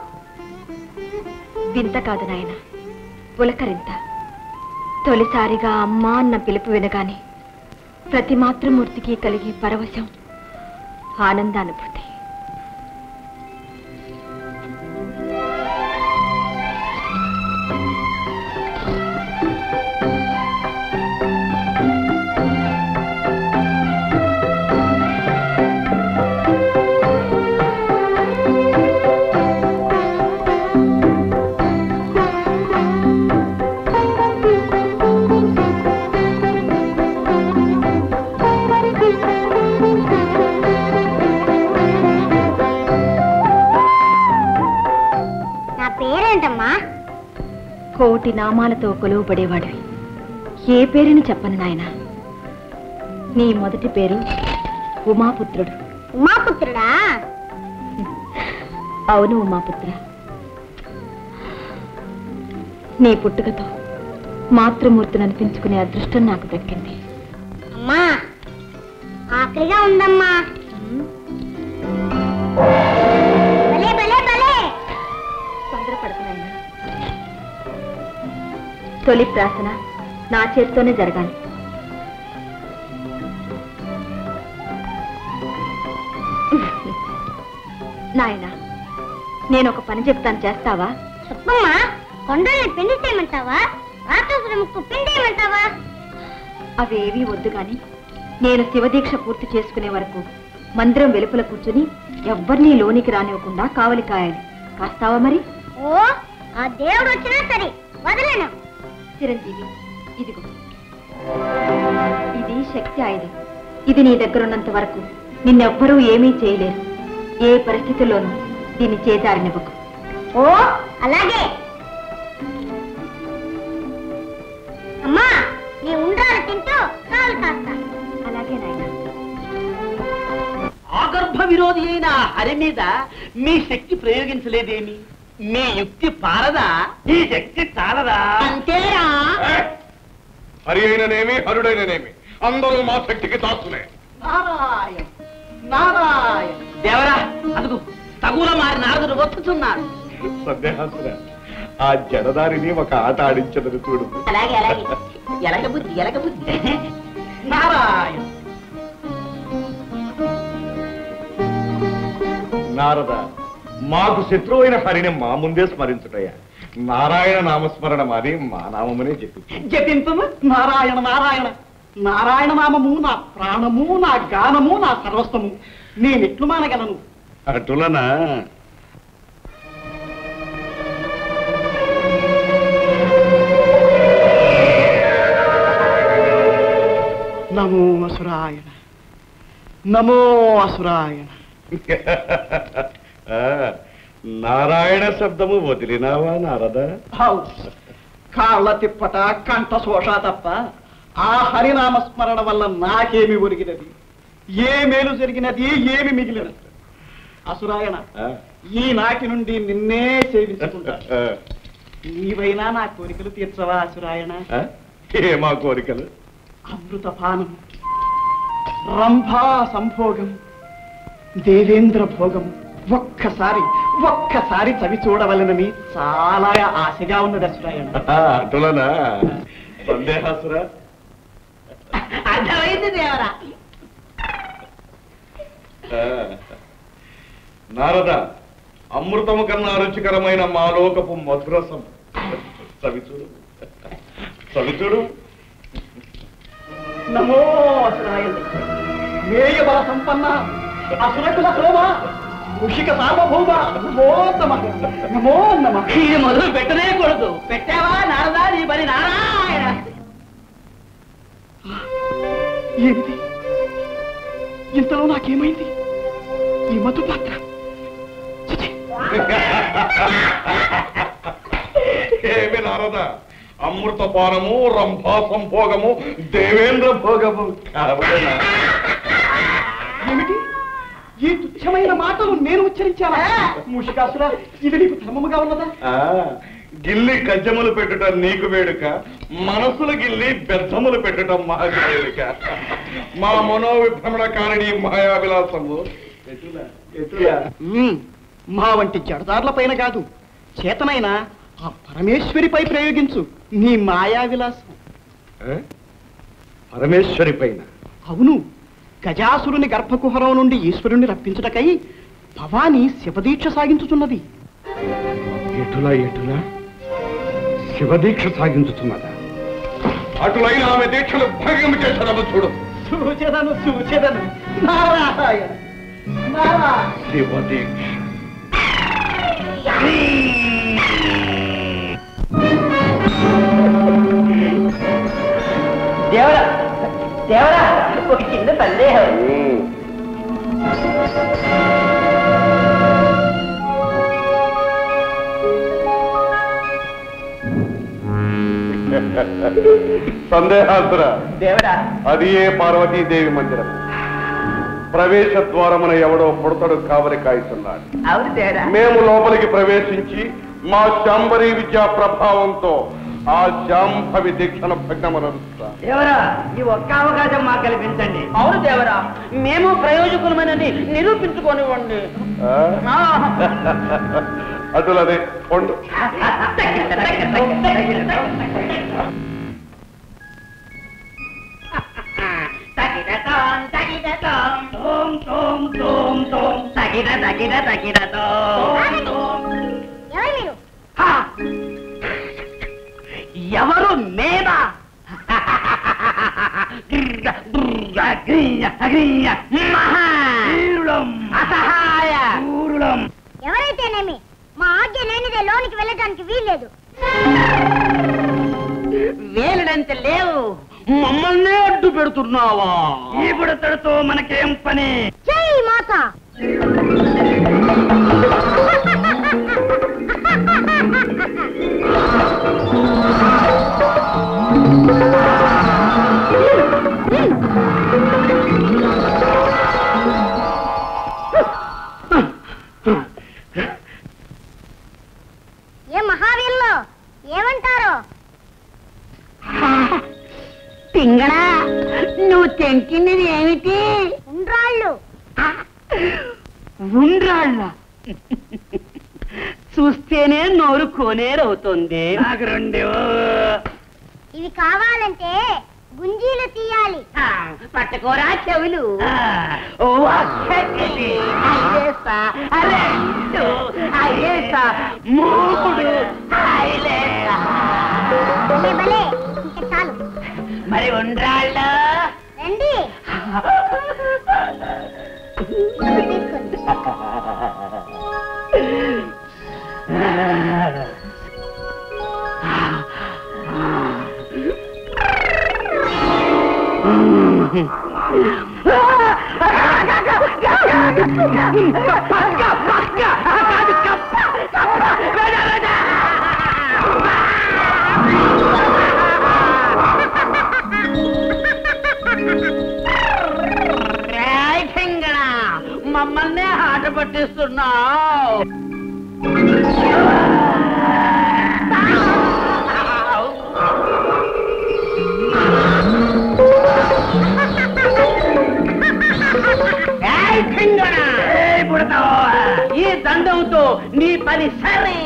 వింత కాదు నాయన, పులకరింత. తొలిసారిగా అమ్మా అన్న పిలుపు వినగానే ప్రతి మాతృమూర్తికి కలిగే పరవశం, ఆనందానుభూతి. కోటి నామాలతో కొలువబడేవాడివి. ఏ పేరుని చెప్పను నాయన. నీ మొదటి పేరు ఉమాపుత్రుడు. ఉమాపుత్రుడా? అవును ఉమాపుత్ర. నీ పుట్టుకతో మాతృమూర్తిని అనిపించుకునే అదృష్టం నాకు దక్కింది. అమ్మా, ఆకలిగా ఉందమ్మా. భలే భలే భలే. తొందరపడుతున్నాయినా. తొలి ప్రార్థన నా చేతితోనే జరగాలి. నాయనా, నేను ఒక పని చెప్తాను, చేస్తావా? చెప్పమ్మా. కొండల్ని పిండి చేయమంటావా? రాక్షసుల ముక్కు పిండేయమంటావా? అవేవీ వద్దు గాని నేను శివదీక్ష పూర్తి చేసుకునే వరకు మందిరం వెలుపల కూర్చుని ఎవ్వరినీ లోనికి రానివ్వకుండా కావలి కాయాలి. కాస్తావా మరి? ఓ, ఆ దేవుడు వచ్చినా సరే వదలను. చిరంజీవి, ఇదిగో, ఇది శక్తి ఆయుధం. ఇది నీ దగ్గరున్నంత వరకు నిన్నెవ్వరూ ఏమీ చేయలేరు. ఏ పరిస్థితుల్లోనూ దీన్ని చేజారనివ్వకు. ఓ, అలాగే. అమ్మా, నీ ఉండ్రాలు తింటూ కాలు కాస్తా. అలాగే నాయన. ఆగర్భ విరోధి అయిన హరి మీద మీ శక్తి ప్రయోగించలేదేమి? మీ యుక్తి పారదా? ఈ శక్తి చాలదా? అంతేరా? హరి అయిననేమి హరుడైననేమి అందరూ మా శక్తికి తాస్తునే. నారాయణ నారాయణ. దేవరా, అదుగు తగుల మారి నారదుడు వస్తున్నాడు. సందేహాసుర, ఆ జనదారిని ఒక ఆట ఆడించదని చూడు. అలాగే అలాగే. ఎలగ బుద్ధి ఎలగ బుద్ధి. నారాయణ. నారద, మాకు శత్రువైన హరిని మా ముందే స్మరించుటయ్యా. నారాయణ నామస్మరణ మాది మా నామమునే జపింపు. నారాయణ నారాయణ. నారాయణ నామము నా ప్రాణము, నా గానము, నా సర్వస్వము. నేనెట్లు మానగలను? అటులనా? నమో అసురాయణ, నమో అసురాయణ. నారాయణ శబ్దము వదిలినావా నారద? కాళ్ళ తిప్పట, కంఠ శోష తప్ప ఆ హరినామస్మరణ వల్ల నాకేమి ఒరిగినది? ఏ మేలు జరిగినది? ఏమి మిగిలినది? అసురాయణ, ఈ నాటి నుండి నిన్నే సేవించుకుంటా. నీవైనా నా కోరికలు తీర్చవా అసురాయణ? ఏమా కోరికలు? అమృతపానం, రంభా సంభోగం, దేవేంద్ర భోగం ఒక్కసారి చవి చూడవలనని చాలా ఆశగా ఉన్నది అసురాయణ. అటులనా? సందేహాసుర, అర్థమైంది దేవరా. నారద, అమృతము కన్నా రుచికరమైన మాలోకపు మధురసం చవిచూడు, చవిచూడు. నమో అసురాయణ. మేయ బల సంపన్న, అసురకుల శోభ, ముషిక సార్వభౌమ, నమో నమః, నమో నమః. ఇది మొదలు పెట్టనేకూడదు. పెట్టావా నారదా నీ పని? నారాయణ. ఏమిటి ఇంతలో నాకేమైంది? ఈ మధు పాత్ర ఏమి నారద, అమృతపానము, రంభా సంభోగము, దేవేంద్ర భోగము కావలేనా? ఏమిటి ఈ తుచ్చమైన మాటలు నేను ఉచ్చరించాలా? ముషికాసురా, ఇది నీకు ధర్మముగా ఉన్నదా? గిల్లి గజ్జములు పెట్టుట నీకు వేడుక, మనసులు గిల్లి బెద్దములు పెట్టుట మాకు వేడుక. మా మనోవిభ్రమణ కారణి మాయావిలాసము మా వంటి జడదారులపైన కాదు, చేతనైనా ఆ పరమేశ్వరిపై ప్రయోగించు నీ మాయా విలాసం. పరమేశ్వరి పైన? అవును, గజాసురుని గర్భకుహరం నుండి ఈశ్వరుణ్ణి రప్పించుటకై భవాని శివదీక్ష సాగించుచున్నది. ఎటులా శివదీక్ష సాగించుతున్నదా? అటులైన ఆమె దీక్షలు భంగం చేశారమ్మ చూడు. చూచెదను నారాయణ నారాయణ. శివదీక్ష దేవరా దేవరా, ఒక చిన్న సందేహం. సందేహాసురా, దేవరా, అది ఏ పార్వతీదేవి మందిరం. ప్రవేశ ద్వారమున ఎవడో పుడతడు కావలి కాయిస్తున్నాడు. అవును దేవరా. మేము లోపలికి ప్రవేశించి మా శాంబరీ విద్యా ప్రభావంతో ఆ శాంభవి దీక్షను భగ్నమరుస్తా. దేవరా, ఈ ఒక్క అవకాశం మాకు కల్పించండి. అవును దేవరా, మేము ప్రయోజకులమని నిరూపించుకోనివ్వండి. అటులదే పొండు. ఎవరు మేమా? ఎవరైతేనేమి మా ఆజ్ఞ లేనిదే లోనికి వెళ్ళడానికి వీల్లేదు. వేలడంత లేవు, మమ్మల్నే అడ్డు పెడుతున్నావా? ఈ బుడతడితో మనకేం పని? జై మాత. ఏ మహావీరులు ఏమంటారు? పింగళా, నువ్వు తెంకినది ఏమిటి? ఉండ్రాళ్ళు. ఉండ్రాళ్ళ? చూస్తేనే నోరు కోనేరవుతుంది. నాకు రెండు. ఇవి కావాలంటే గుంజీలు తీయాలి. పట్టుకోరా చెవులు. భలే ఇంకా చాలు. మరి ఉండ్రాళ్ళ రండి తీసుకోండి. మమ్మల్నే ఆట పట్టిస్తున్నావు. ఈ దండంతో నీ పని సరే.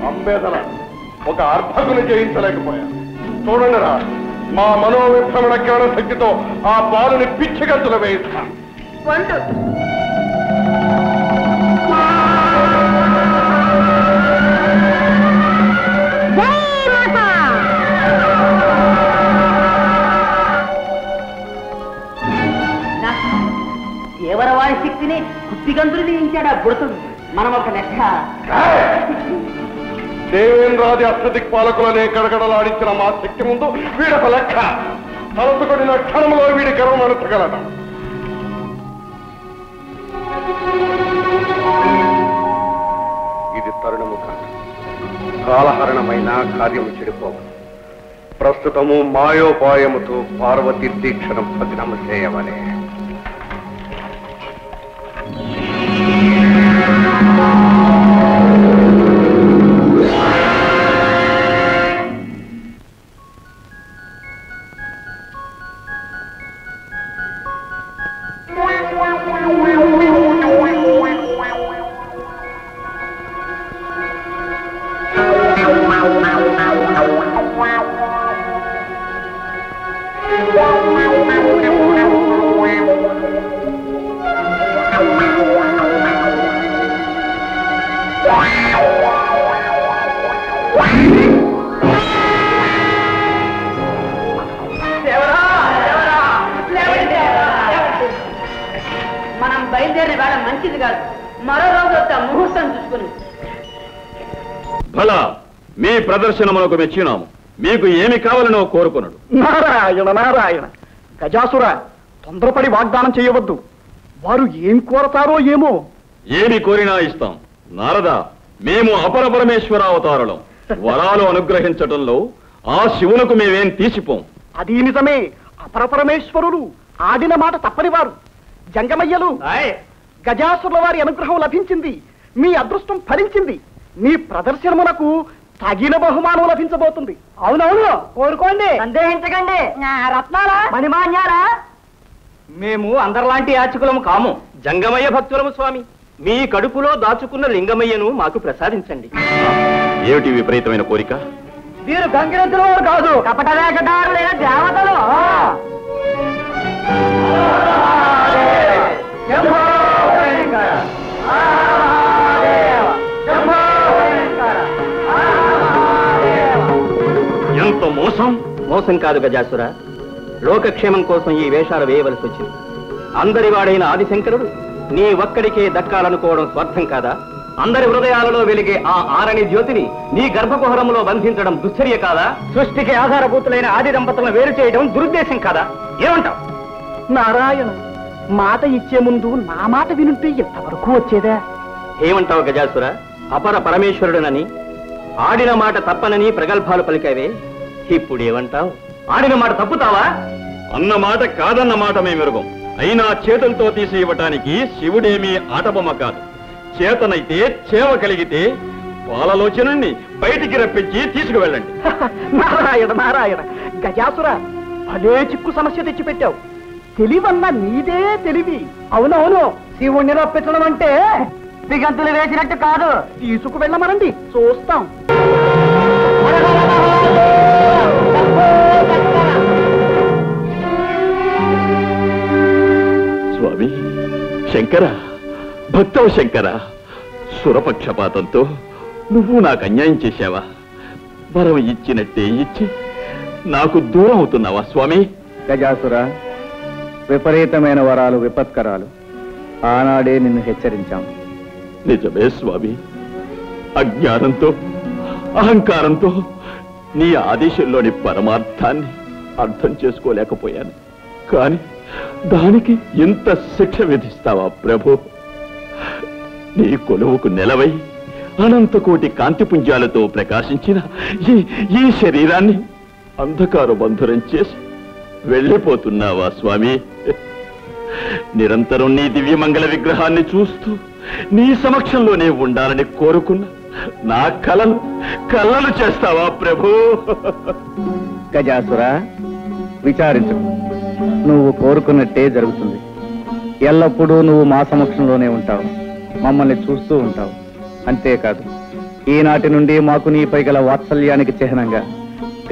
అంబేదల ఒక అర్భకుని జయించలేకపోయా. చూడండి రా, మా మనోవిభ్రమణ జ్ఞాన శక్తితో ఆ బాలుని పిచ్చిగంతులు వేయిస్తా. దేవరవారి శక్తిని కుప్పిగంతులు దించాడు ఆ బుడతడు. మనం ఒక లెక్క. దేవేంద్రాది అష్టదిక్పాలకులనే గడగడలాడించిన మా శక్తి ముందు వీడొక లెక్క. తలసుకొడిన క్షణంలో వీడి గర్వం అణచగలడం. సాధ్యము కాదు. కాలహరణమైన కార్యము చెడిపోవు. ప్రస్తుతము మాయోపాయముతో పార్వతి దీక్షను భగ్నము చేయవలే. మనం బయలుదేరిన వేళ మంచిది కాదు. మరో రోజు వస్తా ముహూర్తం చూసుకుని. భలా మీ ప్రదర్శనమునకు మెచ్చినాము. మీకు ఏమి కావాలనో కోరుకున్నాడు. నారాయణ నారాయణ. గజాసుర, తొందరపడి వాగ్దానం చేయవద్దు. వారు ఏం కోరతారో ఏమో. ఏమి కోరినా ఇస్తాం. నారద, మేము అపర పరమేశ్వర అవతారులం. వరాలు అనుగ్రహించటంలో ఆ శివునకు మేమేం తీసిపోం. అది నిజమే. అపరపరమేశ్వరులు ఆడిన మాట తప్పని వారు. జంగమయ్యలు, గజాసురుల వారి అనుగ్రహం లభించింది. మీ అదృష్టం ఫలించింది. మీ ప్రదర్శనమునకు తగిన బహుమానం లభించబోతుంది. అవునవును, కోరుకోండి, సందేహించకండి. రత్నాలా, మణిమాన్యాలా? మేము అందరిలాంటి యాచకులము కాము, జంగమయ్య భక్తులము స్వామి. మీ కడుపులో దాచుకున్న లింగమయ్యను మాకు ప్రసాదించండి. ఏమిటి విపరీతమైన కోరిక? వీరు గంగిరెద్దులు కాదు, కపట వేషధారులైన దేవతలు. ఎంత మోసం! మోసం కాదు గజాసుర, లోకక్షేమం కోసం ఈ వేషాలు వేయవలసి వచ్చింది. అందరి వాడైన ఆదిశంకరుడు నీ ఒక్కడికే దక్కాలనుకోవడం స్వార్థం కాదా? అందరి హృదయాలలో వెలిగే ఆ ఆరణి జ్యోతిని నీ గర్భకుహరంలో బంధించడం దుశ్చర్య కాదా? సృష్టికి ఆధారభూతులైన ఆది దంపతులను వేరు చేయడం దురుద్దేశం కాదా? ఏమంటావు? నారాయణ, మాట ఇచ్చే ముందు నా మాట వినుంటే ఎంతవరకు వచ్చేదా? ఏమంటావు గజాసుర? అపర పరమేశ్వరుడనని, ఆడిన మాట తప్పనని ప్రగల్భాలు పలికావే, ఇప్పుడు ఏమంటావు? ఆడిన మాట తప్పుతావా? అన్న మాట కాదన్న మాట మేమెరుగం. అయినా చేతులతో తీసి ఇవ్వటానికి శివుడేమీ ఆటబొమ్మ కాదు. చేతనైతే చేవ కలిగితే పాలలోచనని బయటికి రప్పించి తీసుకువెళ్ళండి. నారాయణ నారాయణ. గజాసుర, భలే చిక్కు సమస్య తెచ్చిపెట్టావు. తెలివన్నా నీదే తెలివి. అవునవును, శివుణ్ణి రప్పించడం అంటే దిగంతులు వేసినట్టు కాదు. తీసుకువెళ్ళమనండి, చూస్తాం. స్వామి శంకర, భక్తవ శంకర, సురపక్షపాతంతో నువ్వు నాకు అన్యాయం చేశావా? వరం ఇచ్చినట్టే ఇచ్చి నాకు దూరం అవుతున్నావా స్వామి? గజాసుర, విపరీతమైన వరాలు విపత్కరాలు. ఆనాడే నిన్ను హెచ్చరించాం. నిజమే స్వామి, అజ్ఞానంతో అహంకారంతో నీ ఆదేశంలోని పరమార్థాన్ని అర్థం చేసుకోలేకపోయాను. కాని దానికి ఇంత శిక్ష విధిస్తావా ప్రభు? నీ కొలువుకు నెలవై అనంతకోటి కాంతిపుంజాలతో ప్రకాశించిన ఈ శరీరాన్ని అంధకార బంధురం చేసి వెళ్ళిపోతున్నావా స్వామి? నిరంతరం నీ దివ్యమంగళ విగ్రహాన్ని చూస్తూ నీ సమక్షంలోనే ఉండాలని కోరుకున్న నా కలలు చేస్తావా ప్రభు? గజాసుర, విచారించు. నువ్వు కోరుకున్నట్టే జరుగుతుంది. ఎల్లప్పుడూ నువ్వు మా సమక్షంలోనే ఉంటావు, మమ్మల్ని చూస్తూ ఉంటావు. అంతేకాదు, ఈనాటి నుండి మాకు నీపై గల వాత్సల్యానికి చిహ్నంగా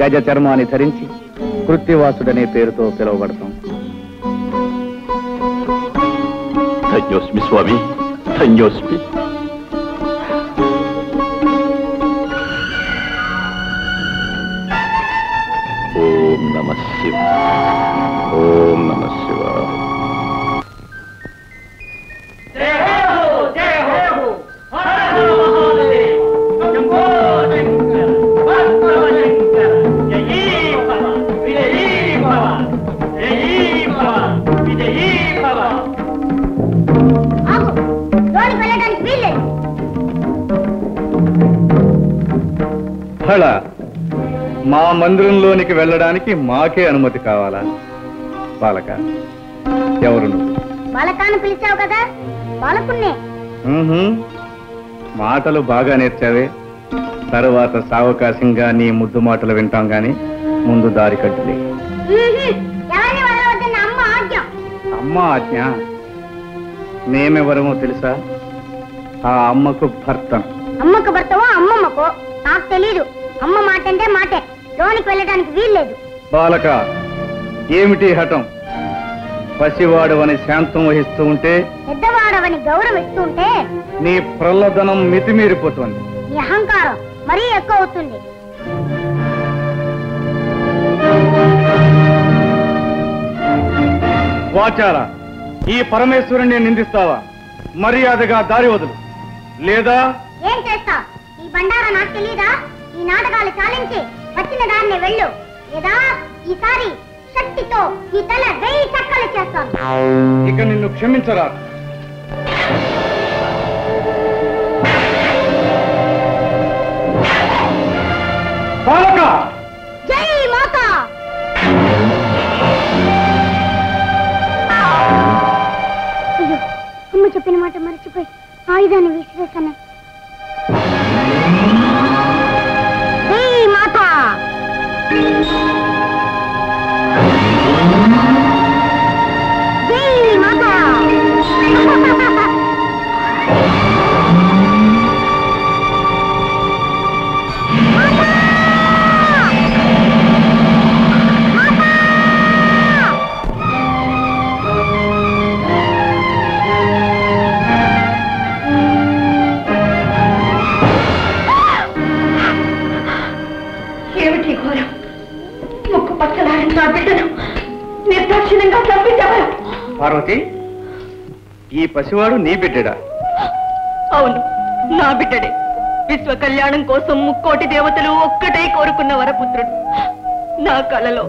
గజ చర్మాన్ని ధరించి కృత్తివాసుడనే పేరుతో పిలువబడతాం. ధన్యోస్మి స్వామి, ధన్యోస్మి. ఓం నమః శివాయ, ఓం నమః శివాయ. ఆగు, లోనికి వెళ్ళడానికి వీల్లేదు. ఫళ మా మందిరంలోనికి వెళ్ళడానికి మాకే అనుమతి కావాలా? బాలక, ఎవరు నువ్వు? బాలకాన్ని పిలిచావు కదా, బాలకున్నే. మాటలు బాగా నేర్చావే. తరువాత సావకాశంగా నీ ముద్దు మాటలు వింటాం గాని ముందు దారి కట్టులే. ఎవరిని వదలవద్దన్న అమ్మ ఆజ్ఞ. అమ్మ ఆజ్ఞ? మేమెవరమో తెలుసా? ఆ అమ్మకు భర్త. అమ్మకు భర్తవో అమ్మమ్మకో నాకు తెలీదు. అమ్మ మాట అంటే మాటే, లోనికి వెళ్ళడానికి వీల్లేదు. బాలక, ఏమిటి హఠం? పసివాడవని శాంతం వహిస్తూ ఉంటే, పెద్దవాడవని గౌరవిస్తూ ఉంటే నీ ప్రల్లదనం మితిమీరిపోతుంది. నీ అహంకారం మరీ ఎక్కువ అవుతుంది. వాచాల, ఈ పరమేశ్వరుణ్ణి నిందిస్తావా? మర్యాదగా దారి వదులు, లేదా ఏం చేస్తా? ఈ బండారా నాకు తెలీదా? ఈ నాటకాలు చాలించి వచ్చిన దారిని వెళ్ళు, లేదా ఈసారి శక్తితో ఈ తల 1000 చక్కలు చేస్తాను. ఇక నిన్ను క్షమించరా. బాలక! జై మాత! అయ్యో, అమ్మ చెప్పిన మాట మర్చిపోయి ఆయుధాన్ని విసిరేస్తాను. జై మాత! జై మాత! ఏమిటి ఘోరం? ముక్కు పక్కలాడిన నా బిడ్డను నిర్దాక్షిణ్యంగా చంపించవరు. పార్వతి, ఈ పసివాడు నీ బిడ్డడా? అవును, నా బిడ్డడే. విశ్వ కళ్యాణం కోసం ముక్కోటి దేవతలు ఒక్కటే కోరుకున్న వరపుత్రుడు. నా కలలో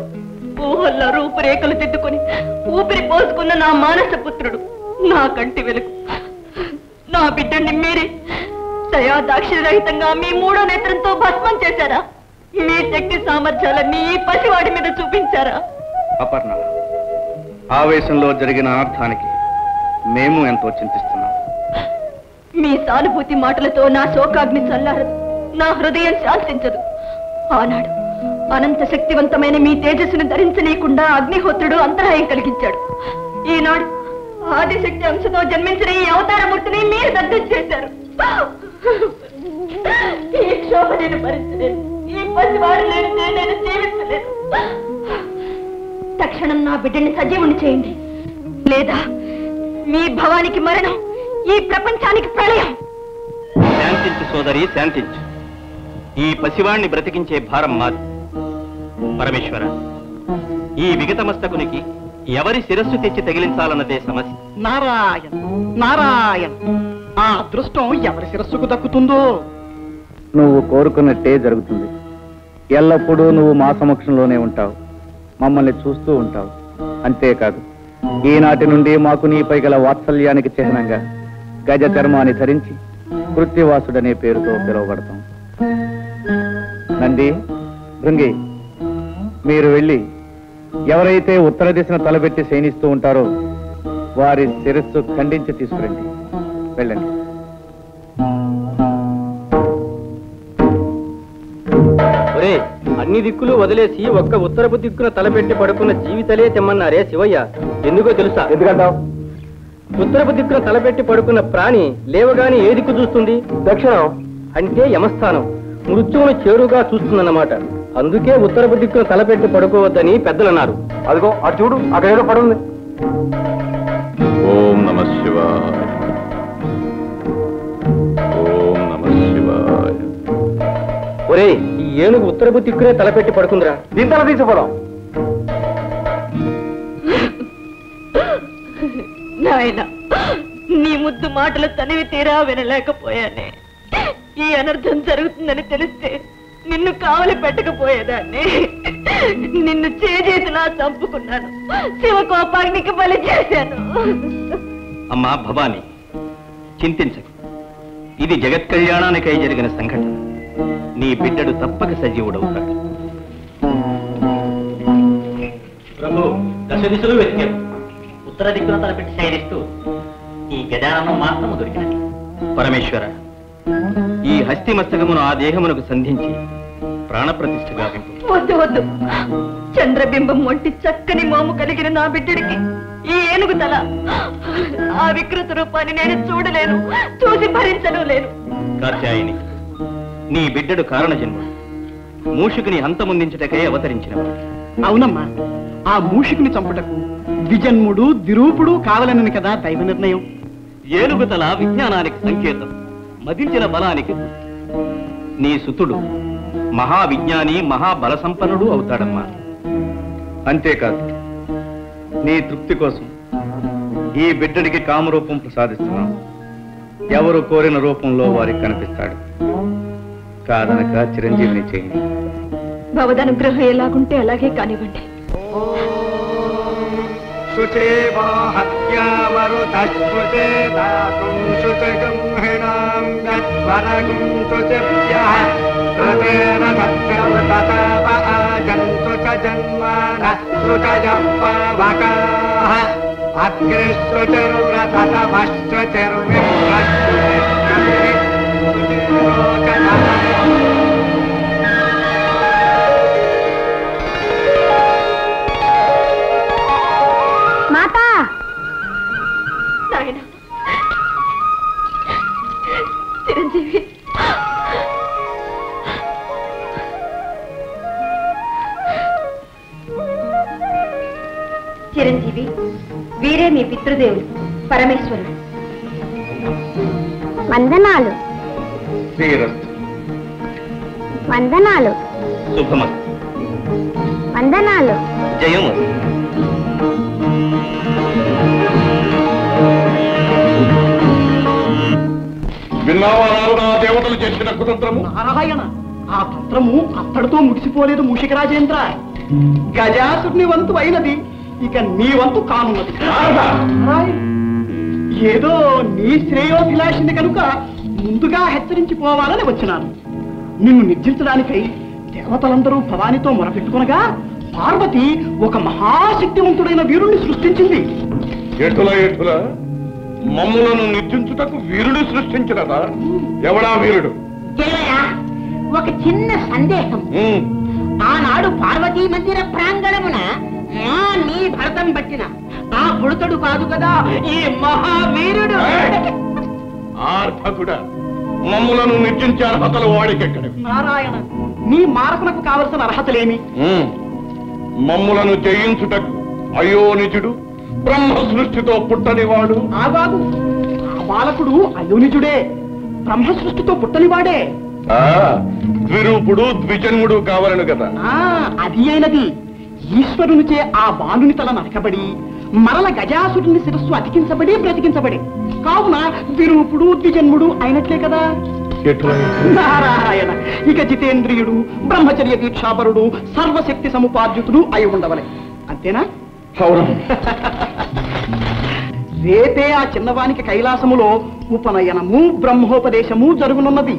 ఊహల్లో రూపురేఖలు దిద్దుకుని ఊపిరి పోసుకున్న నా మానస పుత్రుడు, నా కంటి వెలుగు. నా బిడ్డని మీరే దయా దాక్షిణ్యరహితంగా మీ 3వ నేత్రంతో భస్మం చేశారా? మీ శక్తి సామర్థ్యాలన్నీ ఈ పసివాడి మీద చూపించారా? అపర్ణ, ఆవేశంలో జరిగిన అనర్థానికి మేము ఎంతో చింతిస్తున్నాం. మీ సానుభూతి మాటలతో నా శోకాగ్ని చల్లారదు, నా హృదయం శాంతించదు. ఆనాడు అనంత శక్తివంతమైన మీ తేజస్సును ధరించనీయకుండా అగ్నిహోత్రుడు అంతరాయం కలిగించాడు. ఈనాడు ఆదిశక్తి అంశతో జన్మించిన ఈ అవతారమూర్తిని మీరు దగ్ధం చేశారు. ఈ క్షోభ నేను భరించలేను. ఈ పసివాడు లేనిదే నేను జీవించలేను. తక్షణం నా బిడ్డని సజీవుని చేయండి, లేదా మీ భవానికి మరణం, ఈ ప్రపంచానికి ప్రళయం. శాంతించు సోదరి, శాంతించు. ఈ పసివాణ్ణి బ్రతికించే భారం మాది. పరమేశ్వర, ఈ విగతమస్తకునికి ఎవరి శిరస్సు తెచ్చి తగిలించాలన్నదే సమస్య. నారాయణ నారాయణ, ఆ అదృష్టం ఎవరి శిరస్సుకు దక్కుతుందో. నువ్వు కోరుకున్నట్టే జరుగుతుంది. ఎల్లప్పుడూ నువ్వు మా సమక్షంలోనే ఉంటావు, మమ్మల్ని చూస్తూ ఉంటావు. అంతేకాదు, ఈనాటి నుండి మాకు నీపై గల వాత్సల్యానికి చిహ్నంగా గజ చర్మాన్ని ధరించి కృత్యవాసుడనే పేరుతో పిలువబడతాం. నంది, భృంగి, మీరు వెళ్ళి ఎవరైతే ఉత్తర దిశను తలబెట్టి శయనిస్తూ ఉంటారో వారి శిరస్సు ఖండించి తీసుకురండి. వెళ్ళండి. అన్ని దిక్కులు వదిలేసి ఒక్క ఉత్తరపు దిక్కున తలపెట్టి పడుకున్న జీవితలే తెమ్మన్నారే శివయ్య. ఎందుకో తెలుసా? ఎందుకంటావు? ఉత్తరపు దిక్కున తలపెట్టి పడుకున్న ప్రాణి లేవగాని ఏ దిక్కు చూస్తుంది? దక్షిణం, అంటే యమస్థానం. మృత్యువును చేరుగా చూస్తుందన్నమాట. అందుకే ఉత్తరపు దిక్కున తలపెట్టి పడుకోవద్దని పెద్దలన్నారు. అదిగో అటు చూడు, అక్కడ ఏదో పడుంది. ఓం నమః శివాయ. ఓం నమః శివాయ. ఒరే, ఈ ఏనుగు ఉత్తరపు దిక్కునే తలపెట్టి పడుకుందిరా. దీని తల తీసిపోదాం. నాయన, నీ ముద్దు మాటలు తనివి తీరా వినలేకపోయానే. ఈ అనర్థం జరుగుతుందని తెలిస్తే నిన్ను కావలి పెట్టకపోయేదాన్ని. నిన్ను చేజేతులా చంపుకున్నాను, శివకోపాగ్నికి బలి చేశాను. అమ్మా భవాని, చింతించకు. ఇది జగత్ కళ్యాణానికై జరిగిన సంఘటన. నీ బిడ్డడు తప్పక సజీవుడవుతాడు. ప్రభు దశ దిశలు వెతికారు. ఉత్తర దిక్కున తలపెట్టి శయనిస్తూ ఈ గజాననం మాత్రము దొరికినది. పరమేశ్వర, ఈ హస్తి మస్తకమును ఆ దేహమునకు సంధించి ప్రాణప్రతిష్ఠ గావింపు. వద్దు వద్దు, చంద్రబింబం వంటి చక్కని మోము కలిగిన నా బిడ్డడికి ఈ ఏనుగు తల, ఆ వికృత రూపాన్ని నేను చూడలేను, చూసి భరించను లేను. కాత్యాయని, నీ బిడ్డడు కారణ జన్ముడు, మూషికుని హంతముందించుటకై అవతరించినవాడు. అవునమ్మా, ఆ మూషికుని చంపుటకు ద్విజన్ముడు ద్విరూపుడు కావాలనని కదా దైవ నిర్ణయం. ఏనుగు తల విజ్ఞానానికి సంకేతం, మదించిన బలానికి గుర్తు. నీ సుతుడు మహావిజ్ఞాని, మహాబల సంపన్నుడు అవుతాడమ్మా. అంతేకాదు, నీ తృప్తి కోసం ఈ బిడ్డడికి కామరూపం ప్రసాదిస్తున్నాం. ఎవరు కోరిన రూపంలో వారికి కనిపిస్తాడు. కాదనక చిరంజీవిని చేయండి. భవదనుగ్రహం ఎలాగుంటే అలాగే కానివ్వండి. మాతా నాయన చిరంజీవి, చిరంజీవి, వీరే మీ పితృదేవుడు పరమేశ్వరుడు. వందనాలు శ్రీరస్తు. వందనాలు శుభమస్తు. వందనాలు. జయము. విన్నావా నారదా దేవతలు చేసిన కుతంత్రము? నారాయణ, ఆ తంత్రము అత్తడితో ముగిసిపోలేదు మూషిక రాజేంద్ర. గజాసుని వంతు అయినది, ఇక నీ వంతు కానున్నది. నారాయణ, ఏదో నీ శ్రేయోభిలాషిని కనుక ముందుగా హెచ్చరించిపోవాలని వచ్చినాను. నిన్ను నిర్జించడానికై దేవతలందరూ భవానితో మొరపెట్టుకునగా పార్వతి ఒక మహాశక్తివంతుడైన వీరుణ్ణి సృష్టించింది. ఎటుల ఎటుల మమ్ములను నిర్జించుటకు వీరుడు సృష్టించినదా? ఎవడా వీరుడు? ఒక చిన్న సందేహం. ఆనాడు పార్వతీ మందిర ప్రాంగణమున నీ భరతం పట్టిన ఆ పుడతడు కాదు కదా ఈ మహావీరుడు? ఆర్భకుడా, మమ్ములను నిర్జించే అర్హతలు వాడికెక్కడవి? నారాయణ, నీ మారకునకు కావలసిన అర్హతలేమి? మమ్ములను జయించుటకు అయోనిజుడు బ్రహ్మ సృష్టితో పుట్టనివాడు. ఆగాగు, ఆ బాలకుడు అయోనిజుడే, బ్రహ్మ సృష్టితో పుట్టనివాడే. ద్విరూపుడు ద్విజన్ముడు కావాలను కదా. అది అయినది. ఈశ్వరునిచే ఆ బాలుని తల నరకబడి మరల గజాసురుని శిరస్సు అతికించబడి బ్రతికించబడి, కావున ద్విరూపుడు ద్విజన్ముడు అయినట్లే కదా. నారాయణ, ఇక జితేంద్రియుడు, బ్రహ్మచర్య దీక్షాపరుడు, సర్వశక్తి సముపార్జితుడు అయి ఉండవలే. అంతేనా? రేపే ఆ చిన్నవానికి కైలాసములో ఉపనయనము బ్రహ్మోపదేశము జరుగునున్నది.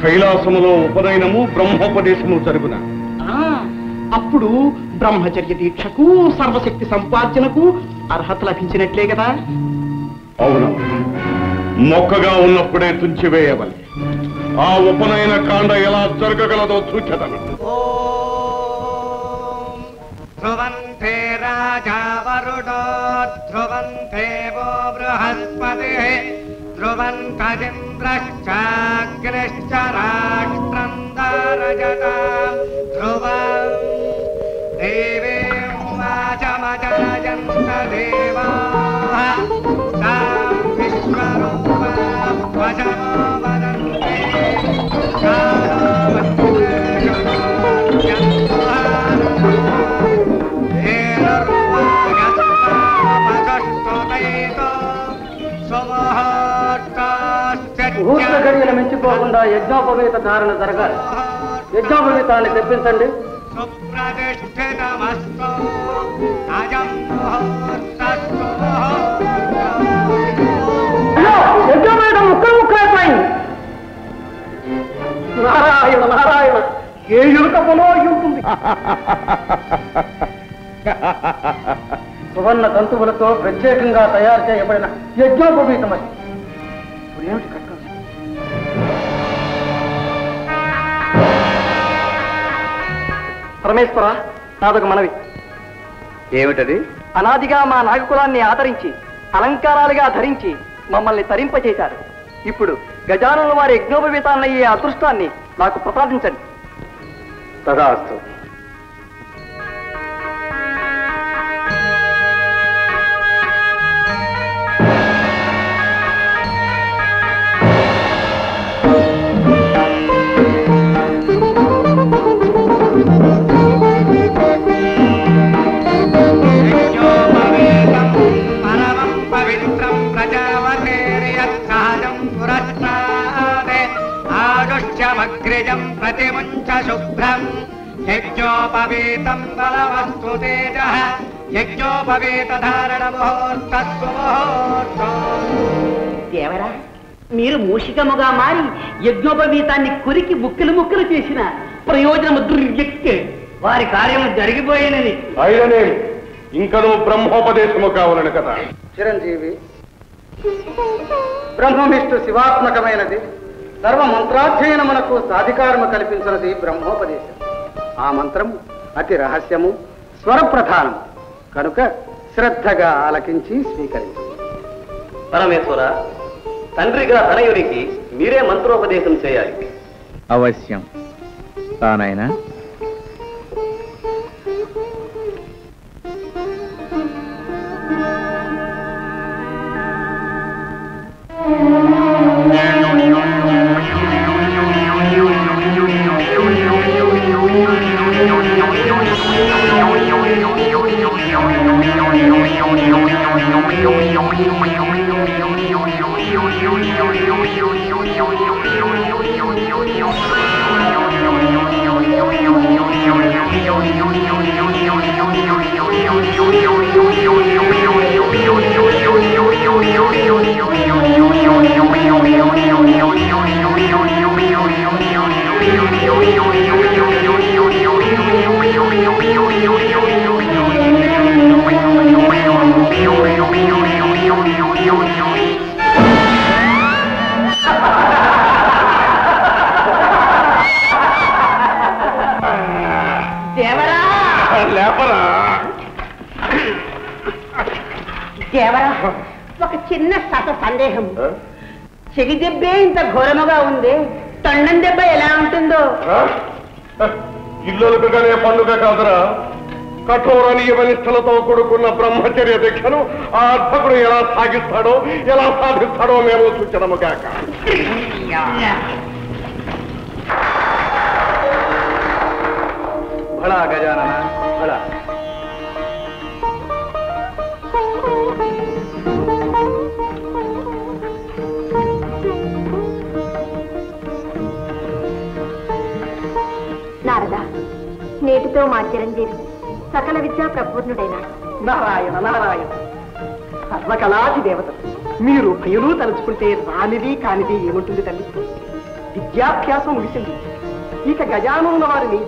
కైలాసములో ఉపనయనము బ్రహ్మోపదేశము జరుగున. అప్పుడు బ్రహ్మచర్య దీక్షకు సర్వశక్తి సంపార్జనకు అర్హత లభించినట్లే కదా. అవును, మొక్కగా ఉన్నప్పుడే తుంచివేయవలే. ఆ ఉపనయన కాండ ఎలా జరగగలదో సూచన. ధ్రువంతే రాజా వరుడో ధ్రువంతే వో బృహస్పతి ధ్రువంతజింద్రశ్చాగ్నిశ్చ రాష్ట్రం దారజతాం ధ్రువం దేవీం వాచమజాయంత దేవాః తాం విశ్వరూపాం వశమో వదంతే కాలో ముహూర్త గడియలు మించిపోకుండా యజ్ఞోపవీత ధారణ జరగాలి. యజ్ఞోపవీతాన్ని తెప్పించండి. యజ్ఞోపవీతం ముక్కలు ముక్కలైపోయింది. నారాయణ నారాయణ, ఏ ఎలుకపలో ఉంటుంది. సువర్ణ తంతువులతో ప్రత్యేకంగా తయారు చేయబడిన యజ్ఞోపవీతమది. ఇప్పుడేమిటి కట్టం? పరమేశ్వర, నాదొక మనవి. ఏమిటది? అనాదిగా మా నాగకులాన్ని ఆదరించి అలంకారాలుగా ధరించి మమ్మల్ని తరింపచేశారు. ఇప్పుడు గజానుల వారి యజ్ఞోపవీతాన్నయ్యే అదృష్టాన్ని నాకు ప్రసాదించండి. తదాస్తు. అగ్రజం ప్రతిముంచ శుభ్రం యజ్ఞోపవీతం బలవస్తు తేజ యజ్ఞోపవీత ధారణ ముహూర్తస్సు ముహూర్తం. దేవరా, మీరు మూషికముగా మారి యజ్ఞోపవీతాన్ని కురికి ముక్కలు ముక్కలు చేసిన ప్రయోజనము దుర్వ్యక్తే. వారి కార్యము జరిగిపోయినది. అయిననే ఇంకనూ బ్రహ్మోపదేశము కావాలని కదా. చిరంజీవి, బ్రహ్మవిష్ణు శివాత్మకమైనది. సర్వ మంత్రాధ్యయనమునకు సాధికారము కల్పించినది బ్రహ్మోపదేశం. ఆ మంత్రము అతి రహస్యము, స్వరప్రధానము కనుక శ్రద్ధగా ఆలకించి స్వీకరించు. పరమేశ్వర, తండ్రిగా తనయునికి మీరే మంత్రోపదేశం చేయాలి. అవశ్యం. తానైనా దేవరా, ఒక చిన్న సందేహం. చెవి దెబ్బే ఇంత ఘోరముగా ఉంది, తొండం దెబ్బ ఎలా ఉంటుందో? ఇల్లులకుగానే పండుగ కాదురా. కఠోర నియమనిష్టలతో కూడుకున్న బ్రహ్మచర్య దీక్షను ఆ అర్భకుడు ఎలా సాగిస్తాడో, ఎలా సాధిస్తాడో మేము సూచనము కాక. భళా గజానన భళా. నారద, నేటితో మా చిరంజీవి సకల విద్యా ప్రపూర్ణుడైనాడు. నారాయణ నారాయణ, సర్వకళాది దేవత. మీరు భయులు తలుచుకుంటే రానిది కానిది ఏముంటుంది తల్లి? విద్యాభ్యాసం ముగిసింది. ఇక గజానుల వారిని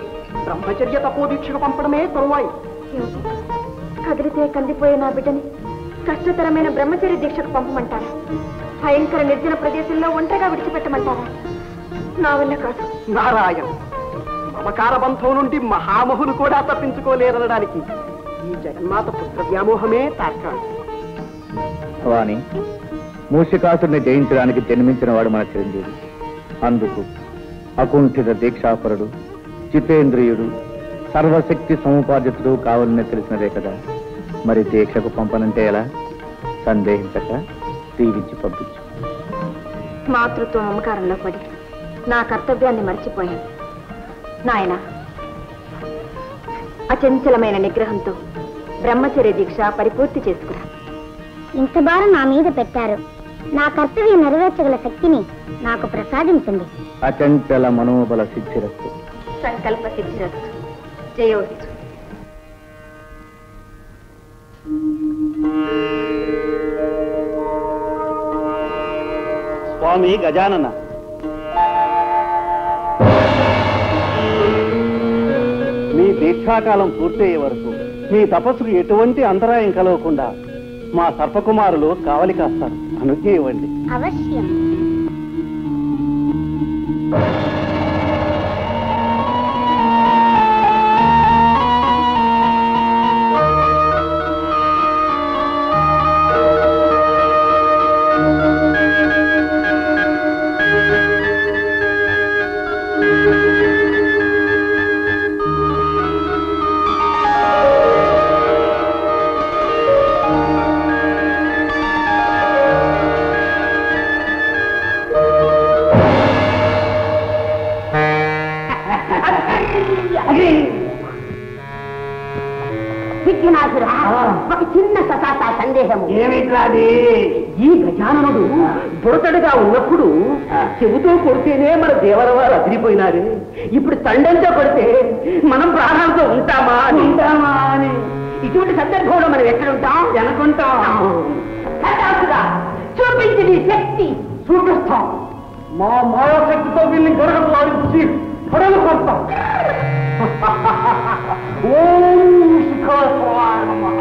బ్రహ్మచర్య తపోదీక్షకు పంపడమే తరువాయి. కదిలితే కందిపోయే నా బిడ్డని కష్టతరమైన బ్రహ్మచర్య దీక్షకు పంపమంటారా? భయంకర నిర్జన ప్రదేశంలో ఒంటరిగా విడిచిపెట్టమంటారా? నా వల్ల కాదు. నారాయణ, మమకార బంధం నుండి మహామహులు కూడా తప్పించుకోలేరనడానికి ఈ జగన్మాత పుత్ర వ్యామోహమే తార్కాణం. వాణి, మూషికాసుడిని జయించడానికి జన్మించిన వాడు మన చిరంజీవి. అందుకు అకుంఠిత దీక్షాపరుడు, చితేంద్రియుడు, సర్వశక్తి సముపార్జితుడు కావాలని తెలిసినదే కదా. మరి దీక్షకు పంపనంటే ఎలా? సందేహించక దీవించి పంపించు. మాతృత్వ మమకారంలో పడి నా కర్తవ్యాన్ని మర్చిపోయాను. నాయన, అచంచలమైన నిగ్రహంతో బ్రహ్మచర్య దీక్ష పరిపూర్తి చేసుకురా. ఇంత భారం నా మీద పెట్టారు. నా కర్తవ్యం నెరవేర్చగల శక్తిని నాకు ప్రసాదించండి. అచంచల మనోబల సిద్ధిరస్తు. సంకల్ప సిద్ధిరస్తు. జయోస్తు. స్వామి గజానన, దీక్షాకాలం పూర్తయ్యే వరకు మీ తపస్సుకు ఎటువంటి అంతరాయం కలగకుండా మా సర్పకుమారులు కావలి కాస్తారు. అనుజ్ఞ ఇవ్వండి. అవశ్యం. ఒక చిన్న ససాసా సందేహము. ఏమిట్రాది? ఈ గజాననుడు బుడతడుగా ఉన్నప్పుడు చెబుతూ కొడితేనే మన దేవరవారు అదిరిపోయినారు. ఇప్పుడు తండంతో కొడితే మనం ప్రాణాలతో ఉంటామా అని ఇటువంటి సందర్భంలో మనం ఎక్కడుంటాం? అనుకుంటాం. చూపించి నీ శక్తి. చూపిస్తాం. మా మాయాశక్తితో వీళ్ళని గొడవలు ఆడించి గొడవలు కొడతాం. ఓం శిఖరాయ నమః.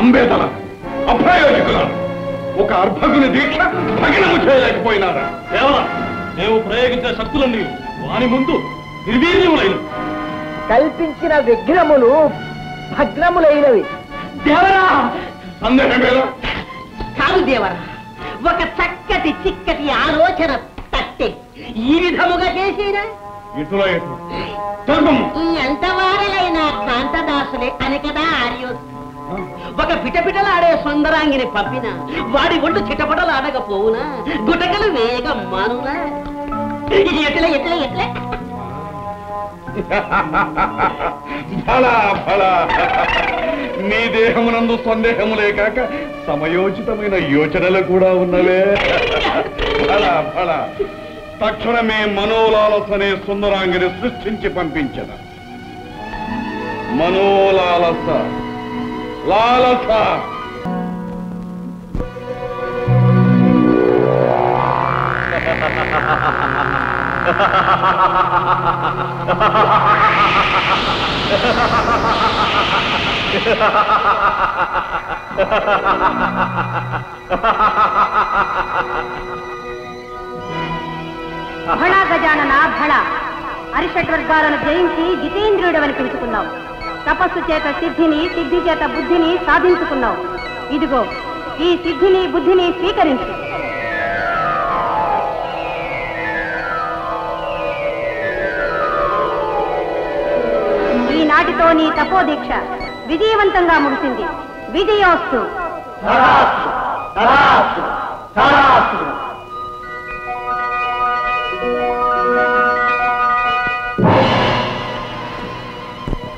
అంబేదల అప్రయోజకుల ఒక అర్భకుని దీక్ష భగ్నము చేయలేకపోయినారా? కేవలం మేము ప్రయోగించిన శక్తులన్నీ వాని ముందు నిర్వీర్యములైన కల్పించిన విఘ్నములు భగ్నములైనవి. దేవరా సందేహమేలా? కాదు దేవరా, ఒక చక్కటి చిక్కటి ఆలోచన తట్టే ఈ విధముగా చేసిన ఇటులో ఎటు ధర్మము ఎంతవారలైన కాంతదాసులే అని కదా ఆర్యోస్ ఒక పిటపిటలాడే సుందరాంగిని పంపిన వాడి ఒళ్ళు చిటపటలాడకపోవునా, గుటకలు వేగ మానునా? ఎట్లా ఎట్లా ఎట్లా ఫలా ఫలా మీ దేహమునందు సందేహములే కాక సమయోచితమైన యోచనలు కూడా ఉన్నవే. ఫలా ఫలా తక్షణమే మనోలాలసనే సుందరాంగిని సృష్టించి పంపించద. మనోలాలస లాలస భళ గజానన భళ. అరిషడ్వర్గాలను జయించి జితేంద్రియుడవని పిలుచుకున్నావు. తపస్సు చేత సిద్ధిని, సిద్ధి చేత బుద్ధిని సాధించుకున్నావు. ఇదిగో ఈ సిద్ధిని బుద్ధిని స్వీకరించు. ఈనాటితో నీ తపోదీక్ష విజయవంతంగా ముగిసింది. విజయోస్తు.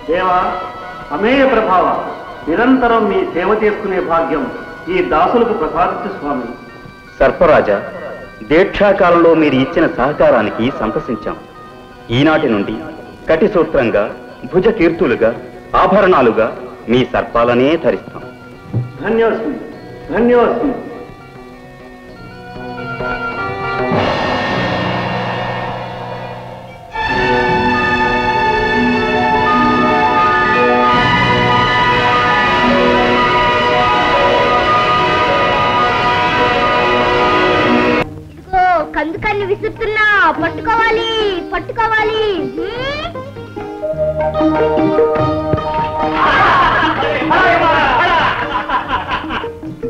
దేవా, అమేయ ప్రభావ, నిరంతరం మీ సేవ చేసుకునే భాగ్యం ఈ దాసులకు ప్రసాదించు స్వామి. సర్పరాజా, దీక్షాకాలంలో మీరు ఇచ్చిన సహకారానికి సంతసించాం. ఈనాటి నుండి కటి సూత్రంగా, భుజ కీర్తులుగా, ఆభరణాలుగా మీ సర్పాలనే ధరిస్తాం. ధన్యోస్మి, ధన్యోస్మి. కందుకాన్ని విసురుతున్నా. పట్టుకోవాలి పట్టుకోవాలి.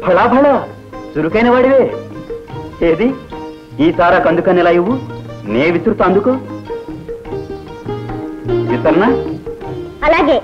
భళా భళా చురుకైన వాడివే. ఏది ఈసారా కందుకని ఎలా ఇవ్వు, నే విసురుతా. అందుకు విసరనా? అలాగే.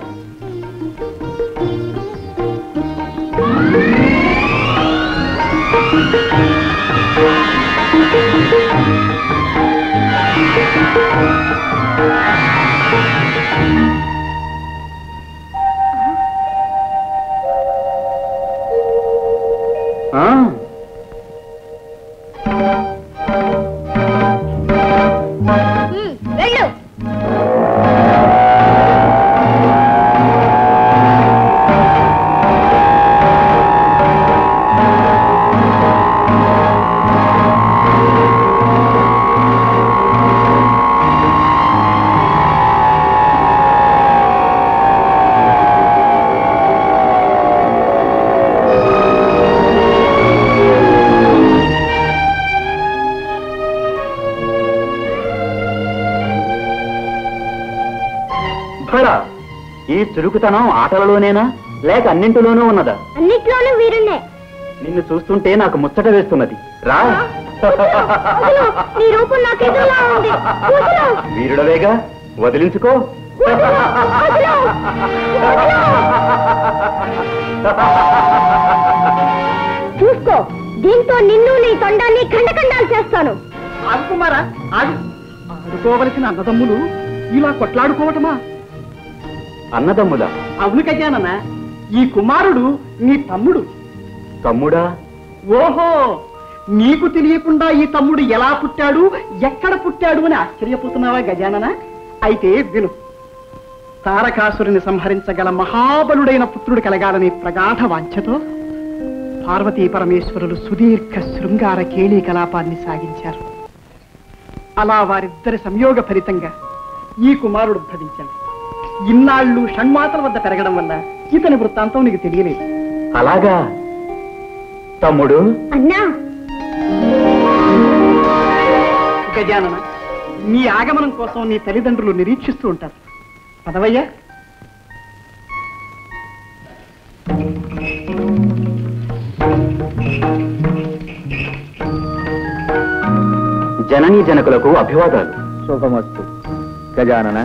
వెళ్ళు. ఈ చురుకుతనం ఆటలలోనేనా లేక అన్నింటిలోనూ ఉన్నదా? అన్నిట్లోనూ వీరున్నే. నిన్ను చూస్తుంటే నాకు ముచ్చట వేస్తున్నది. రా. నీ రూపం నాకు ఎదురులా ఉంది. వీరుడవేగా, వదిలించుకో. చూసుకో, దీంతో నిన్ను నీ తొండాన్ని ఖండఖండాలు చేస్తాను. ఆగు కుమారా, ఆగు. ఆడుకోవలసిన అన్నదమ్ములు ఇలా కొట్లాడుకోవటమా? అన్నదమ్ములా? అవును గజానన, ఈ కుమారుడు నీ తమ్ముడు. తమ్ముడా? ఓహో, నీకు తెలియకుండా ఈ తమ్ముడు ఎలా పుట్టాడు, ఎక్కడ పుట్టాడు అని ఆశ్చర్యపోతున్నావా గజానన? అయితే విను. తారకాసురుని సంహరించగల మహాబలుడైన పుత్రుడు కలగాలని ప్రగాఢ వాంఛతో పార్వతీ పరమేశ్వరులు సుదీర్ఘ శృంగార కేళీ కలాపాన్ని సాగించారు. అలా వారిద్దరి సంయోగ ఫలితంగా ఈ కుమారుడు ఉద్భవించాడు. ఇన్నాళ్ళు షణ్మాతల వద్ద పెరగడం వల్ల ఇతని వృత్తాంతం నీకు తెలియలేదు. అలాగా తమ్ముడు? అన్నా, గజానన, నీ ఆగమనం కోసం నీ తల్లిదండ్రులు నిరీక్షిస్తూ ఉంటారు. పదవయ్యా. జననీ జనకులకు అభివాదాలు. శుభమస్తు. గజానన,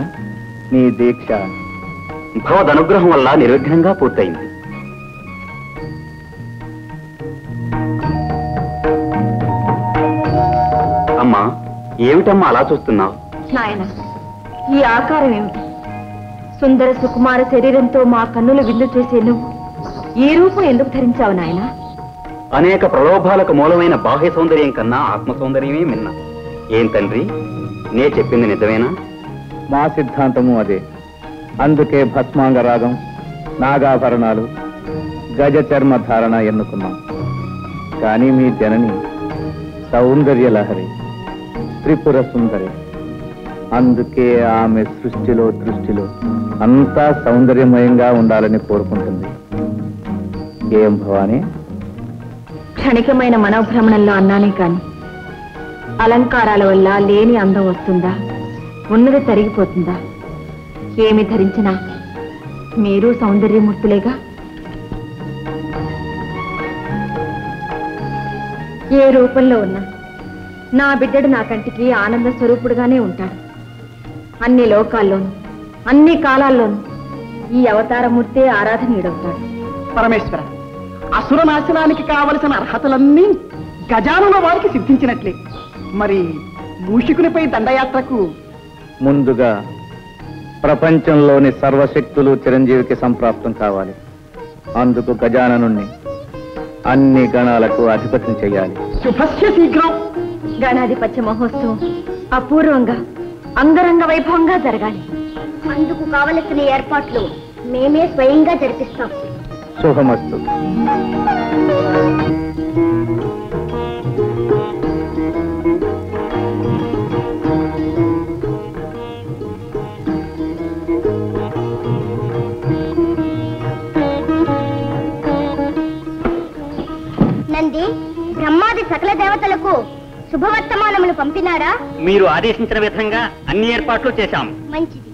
నీ దీక్ష భవదనుగ్రహం వల్ల నిర్విఘ్నంగా పూర్తయింది. అమ్మా, ఏమిటమ్మా అలా చూస్తున్నావు? నాయన, ఈ ఆకారం ఏమిటి? సుందర సుకుమార శరీరంతో మా కన్నులు విందు చేసే నువ్వు ఈ రూపం ఎందుకు ధరించావు నాయన? అనేక ప్రలోభాలకు మూలమైన బాహ్య సౌందర్యం కన్నా ఆత్మ సౌందర్యమే మిన్న. ఏం తండ్రి, నే చెప్పింది నిజమేనా? మా సిద్ధాంతము అదే. అందుకే భస్మాంగ రాగం, నాగాభరణాలు, గజ చర్మ ధారణ ఎన్నుకున్నాం. కానీ మీ జనని సౌందర్య లహరి, త్రిపుర సుందరి. అందుకే ఆమె సృష్టిలో దృష్టిలో అంతా సౌందర్యమయంగా ఉండాలని కోరుకుంటుంది. ఏం భవానీ? క్షణికమైన మనోభ్రమణంలో అన్నానే కాని అలంకారాల వల్ల లేని అందం వస్తుందా, ఉన్నది తరిగిపోతుందా? ఏమి ధరించినా మీరు సౌందర్యమూర్తులేగా. ఏ రూపంలో ఉన్నా నా బిడ్డడు నా కంటికి ఆనంద స్వరూపుడుగానే ఉంటాడు. అన్ని లోకాల్లోనూ అన్ని కాలాల్లోనూ ఈ అవతారమూర్తే ఆరాధనీయుడవుతాడు. పరమేశ్వర, అసుర నాశనానికి కావలసిన అర్హతలన్నీ గజానన వారికి సిద్ధించినట్లే. మరి మూషికునిపై దండయాత్రకు ముందుగా ప్రపంచంలోని సర్వశక్తులు చిరంజీవికి సంప్రాప్తం కావాలి. అందుకు గజాననుణ్ణి అన్ని గణాలకు అధిపతిని చెయ్యాలి. శుభస్య శీఘ్రం. గణాధిపత్య మహోత్సవం అపూర్వంగా అంగరంగ వైభవంగా జరగాలి. అందుకు కావలసిన ఏర్పాట్లు మేమే స్వయంగా జరిపిస్తాం. శుభమస్తు. నంది, బ్రహ్మాది సకల దేవతలకు శుభవర్తమానములు పంపినారా? మీరు ఆదేశించిన విధంగా అన్ని ఏర్పాట్లు చేశాం. మంచిది.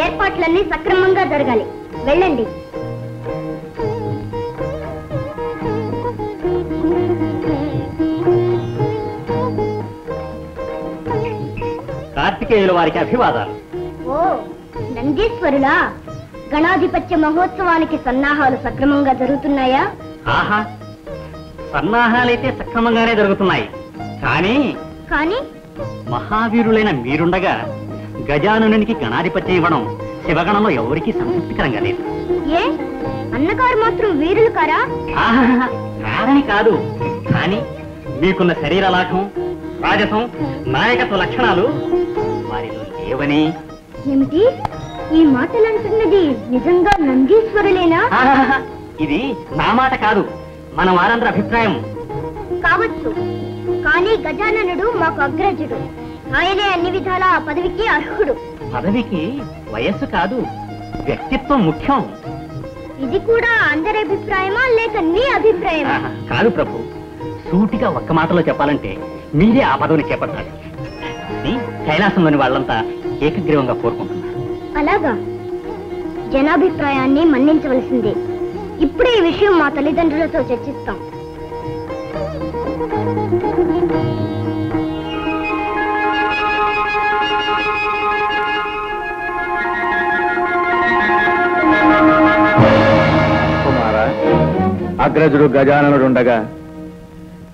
ఏర్పాట్లన్నీ సక్రమంగా జరగాలి. వెళ్ళండి. కార్తికేయుల వారికి అభివాదాలు. ఓ నందీశ్వరులా, గణాధిపత్య మహోత్సవానికి సన్నాహాలు సక్రమంగా జరుగుతున్నాయా? ఆహా, సన్నాహాలైతే సక్రమంగానే జరుగుతున్నాయి. కానీ మహావీరులైన మీరుండగా గజాననునికి గణాధిపత్యం ఇవ్వడం శివగణంలో ఎవరికీ సంతృప్తికరంగా లేదు. ఏ అన్నగారు మాత్రం వీరులు కారా? కారని కాదు, కానీ మీకున్న శరీర లాఘం, రాజసం, నాయకత్వ లక్షణాలు వారిలో లేవని. ఏమిటి ఈ మాటలంటున్నది? నిజంగా నందీశ్వరులేనా? ఇది నా మాట కాదు, మన వారందరి అభిప్రాయం. కావచ్చు, కానీ గజాననుడు మాకు అగ్రజుడు. ఆయనే అన్ని విధాల ఆ పదవికి అర్హుడు. పదవికి వయస్సు కాదు, వ్యక్తిత్వం ముఖ్యం. ఇది కూడా అందరి అభిప్రాయమా లేక నీ అభిప్రాయమా? కాదు ప్రభు, సూటిగా ఒక్క మాటలో చెప్పాలంటే మీరే ఆ పదవిని చేపట్టాలి. కైలాసంలోని వాళ్ళంతా ఏకగ్రీవంగా కోరుకుంటున్నారు. అలాగా? జనాభిప్రాయాన్ని మన్నించవలసిందే. ఇప్పుడే ఈ విషయం మా తల్లిదండ్రులతో చర్చిస్తాం. కుమారా, అగ్రజుడు గజాననుడుండగా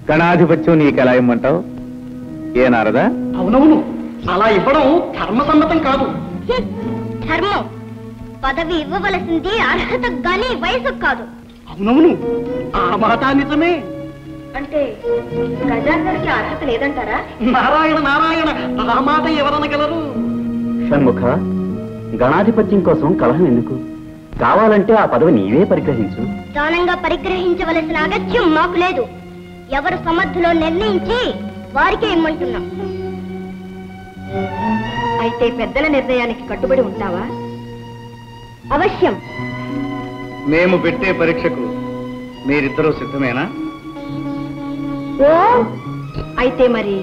గణాధిపత్యం నీకెలా ఇమ్మంటావు? ఏ నారదా? అవునవును, అలా ఇవ్వడం ధర్మసమ్మతం కాదు. ధర్మం పదవి ఇవ్వవలసింది అర్హతకు గాని వయసుకు కాదు. అవునవును, ఆ మాట నిజమే. అంటే గజాననుడికి అర్హత లేదంటారా? నారాయణ నారాయణ, ఆ మాట ఎవరనగలరు? షణ్ముఖ, గణాధిపత్యం కోసం కలహం ఎందుకు? కావాలంటే ఆ పదవి నీవే పరిగ్రహించు. దానంగా పరిగ్రహించవలసిన అగత్యం మాకు లేదు. ఎవరు సమర్థులో నిర్ణయించి వారికే ఇమ్మంటున్నాం. అయితే పెద్దల నిర్ణయానికి కట్టుబడి ఉంటావా? అవశ్యం. మేము పెట్టే పరీక్షకు మీరిద్దరూ సిద్ధమేనా? ఓ అయితే మరి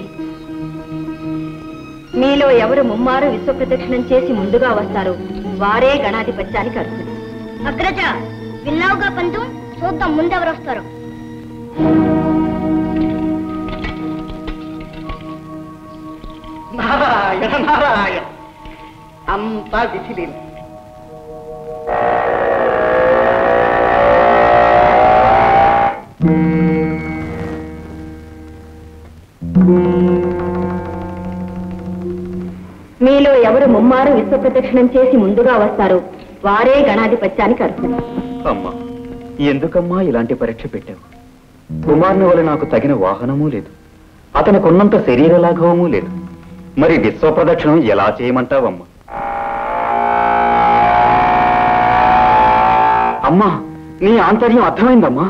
మీలో ఎవరు ముమ్మారు విశ్వప్రదక్షిణం చేసి ముందుగా వస్తారు వారే గణాధిపత్యానికి అర్హులు. అగ్రజ, విన్నావుగా పంతు, చూద్దాం ముందెవరు వస్తారు. నారాయణ నారాయణ, అంతా విధిలేదు. మీలో ఎవరు ముమ్మారు విశ్వప్రదక్షిణం చేసి ముందుగా వస్తారు వారే గణాధిపత్యానికి అర్హులు. అమ్మా, ఎందుకమ్మా ఇలాంటి పరీక్ష పెట్టావు? కుమారుని వల్ల నాకు తగిన వాహనమూ లేదు, అతనికి ఉన్నంత శరీర లాఘవమూ లేదు. మరి విశ్వ ప్రదక్షిణం ఎలా చేయమంటావమ్మా? అమ్మా, నీ ఆంతర్యం అర్థమైందమ్మా.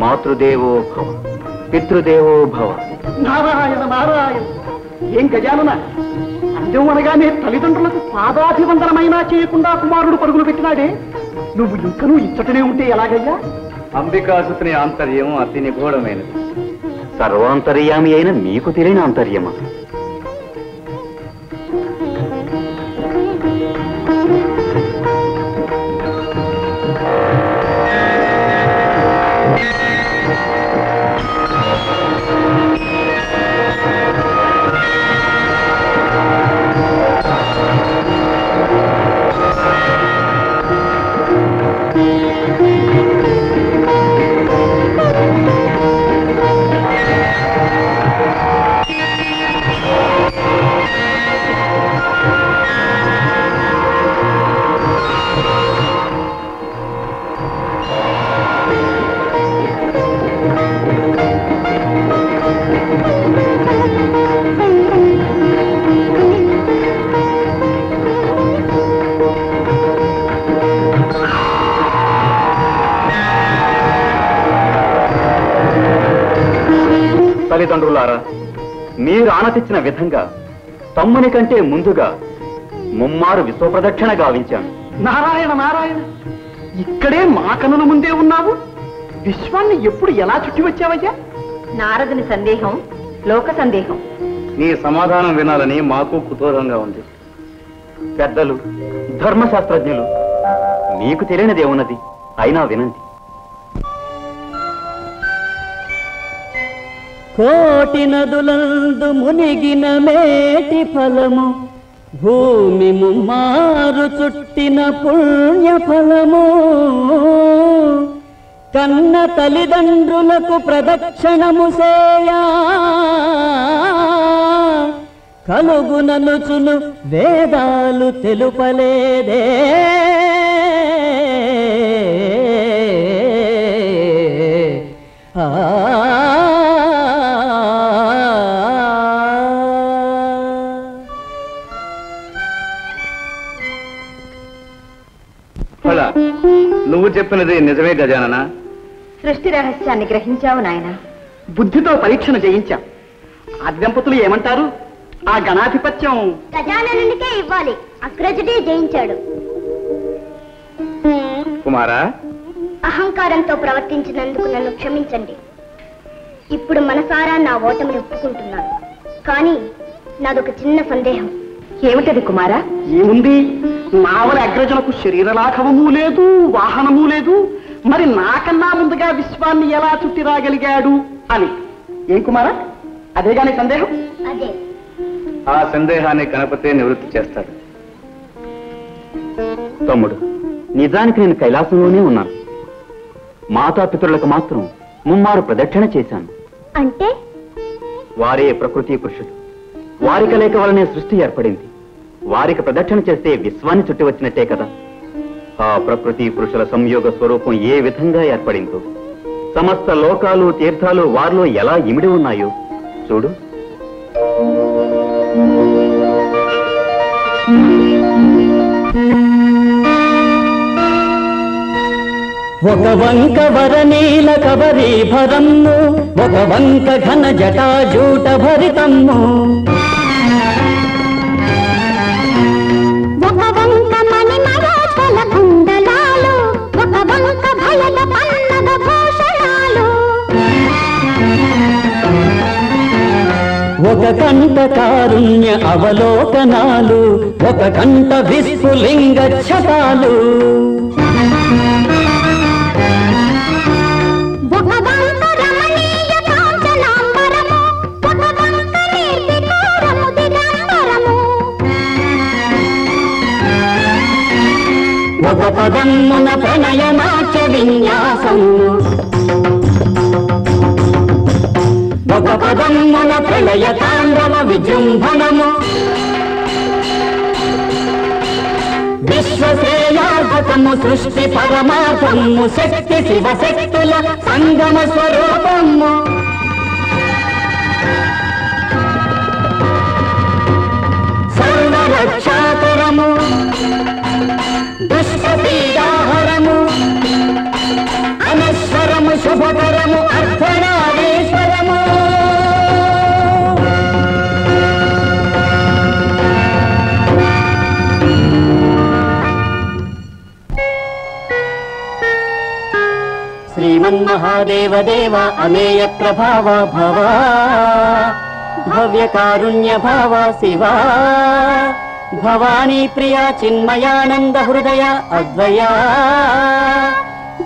మాతృదేవో భవ, పితృదేవో భవ. నారాయణ నారాయణ, ఏం గజానన, అంత్యం అనగానే తల్లిదండ్రులకు పాదాభివందనమైనా చేయకుండా కుమారుడు పరుగులు పెట్టినాడే, నువ్వు ఇంకనూ ఇచ్చటనే ఉంటే ఎలాగయ్యా? అంబికాసుని ఆంతర్యం అతి నిగూఢమైనది. సర్వాంతర్యామి అయిన నీకు తెలియని ఆంతర్యమా? తల్లిదండ్రులారా, మీరు ఆనతిచ్చిన విధంగా తమ్ముని కంటే ముందుగా ముమ్మారు విశ్వప్రదక్షిణ గావించాను. నారాయణ నారాయణ, ఇక్కడే మా కనుల ముందే ఉన్నావు. విశ్వాన్ని ఎప్పుడు ఎలా చుట్టి వచ్చావయ్యా? నారదుని సందేహం లోక సందేహం. నీ సమాధానం వినాలని మాకు కుతూహలంగా ఉంది. పెద్దలు, ధర్మశాస్త్రజ్ఞులు, మీకు తెలియనిదేమున్నది, అయినా వినండి. కోటి నదులందు మునిగిన మేటి ఫలము, భూమి ముమ్మారు చుట్టిన పుణ్య ఫలము, కన్న తల్లిదండ్రులకు ప్రదక్షిణము సేయా కలుగుననుచును వేదాలు తెలుపలేదే. నువ్వు చెప్పినది నిజమే గజానన. సృష్టి రహస్యాన్ని గ్రహించావు నాయన. బుద్ధితో పరీక్షను చేయించాం. ఆ దంపతులు ఏమంటారు? ఆ గణాధిపత్యం గజాననునికే ఇవ్వాలి. అగ్రజుడే జయించాడు. కుమారా, అహంకారంతో ప్రవర్తించినందుకు నన్ను క్షమించండి. ఇప్పుడు మనసారా నా ఓటమిని ఒప్పుకుంటున్నాను. కానీ నాదొక చిన్న సందేహం. ఏమిటది కుమారా? ఏముంది, నావల అగ్రజులకు శరీరలాఘవము లేదు, వాహనము లేదు. మరి నాకన్నా ముందుగా విశ్వాన్ని ఎలా చుట్టి రాగలిగాడు అని. ఏం కుమారా, అదేగాని సందేహం? అదే. ఆ సందేహాన్ని గణపతే నివృత్తి చేస్తాడు. తమ్ముడు, నిజానికి నేను కైలాసంలోనే ఉన్నాను. మాతాపితరులకు మాత్రం ముమ్మారు ప్రదక్షిణ చేశాను. అంటే వారే ప్రకృతి పురుషుడు. వారి కలయిక వలనే సృష్టి ఏర్పడింది. వారికి ప్రదక్షిణ చేస్తే విశ్వాన్ని చుట్టి వచ్చినట్టే కదా. ఆ ప్రకృతి పురుషుల సంయోగ స్వరూపం ఏ విధంగా ఏర్పడిందో, సమస్త లోకాలు తీర్థాలు వారిలో ఎలా ఇమిడి ఉన్నాయో చూడు. ఒక వంక వరనీల కబరీభరమ్ము, ఒక వంక ఘన జటాజూట భరితమ్ము, ఒక వంక మణిమరాచల కుండలాలు, ఒక వంక భయల పన్నగ భూషణాలు, ఒక కంట కారుణ్య అవలోకనాలు, ఒక కంట విస్ఫులింగ ఛటాలు, ఒక వంక రమణీయ కాంచనాంబరము, ఒక వంక నిర్వికారము దిగంబరము, ఒక పదమ్మున ప్రణయనాట్య విన్యాసము, ఒక పదమ్మున ప్రళయ తాండవ విజృంభణము, విశ్వశ్రేయార్థకము సృష్టి పరమార్థము, శక్తి శివశక్తుల సంగమ స్వరూపము, సర్వరక్షాకరము, దుష్టపీడాహరము, అనశ్వరము, శుభకరము, అర్థనాదేశ్వరము. శ్రీమన్మహాదేవ దేవ అమేయ ప్రభావ భవ, భవ్య కారుణ్య భావ శివా, భవానీ ప్రియా చిన్మయానంద హృదయ అద్వయా,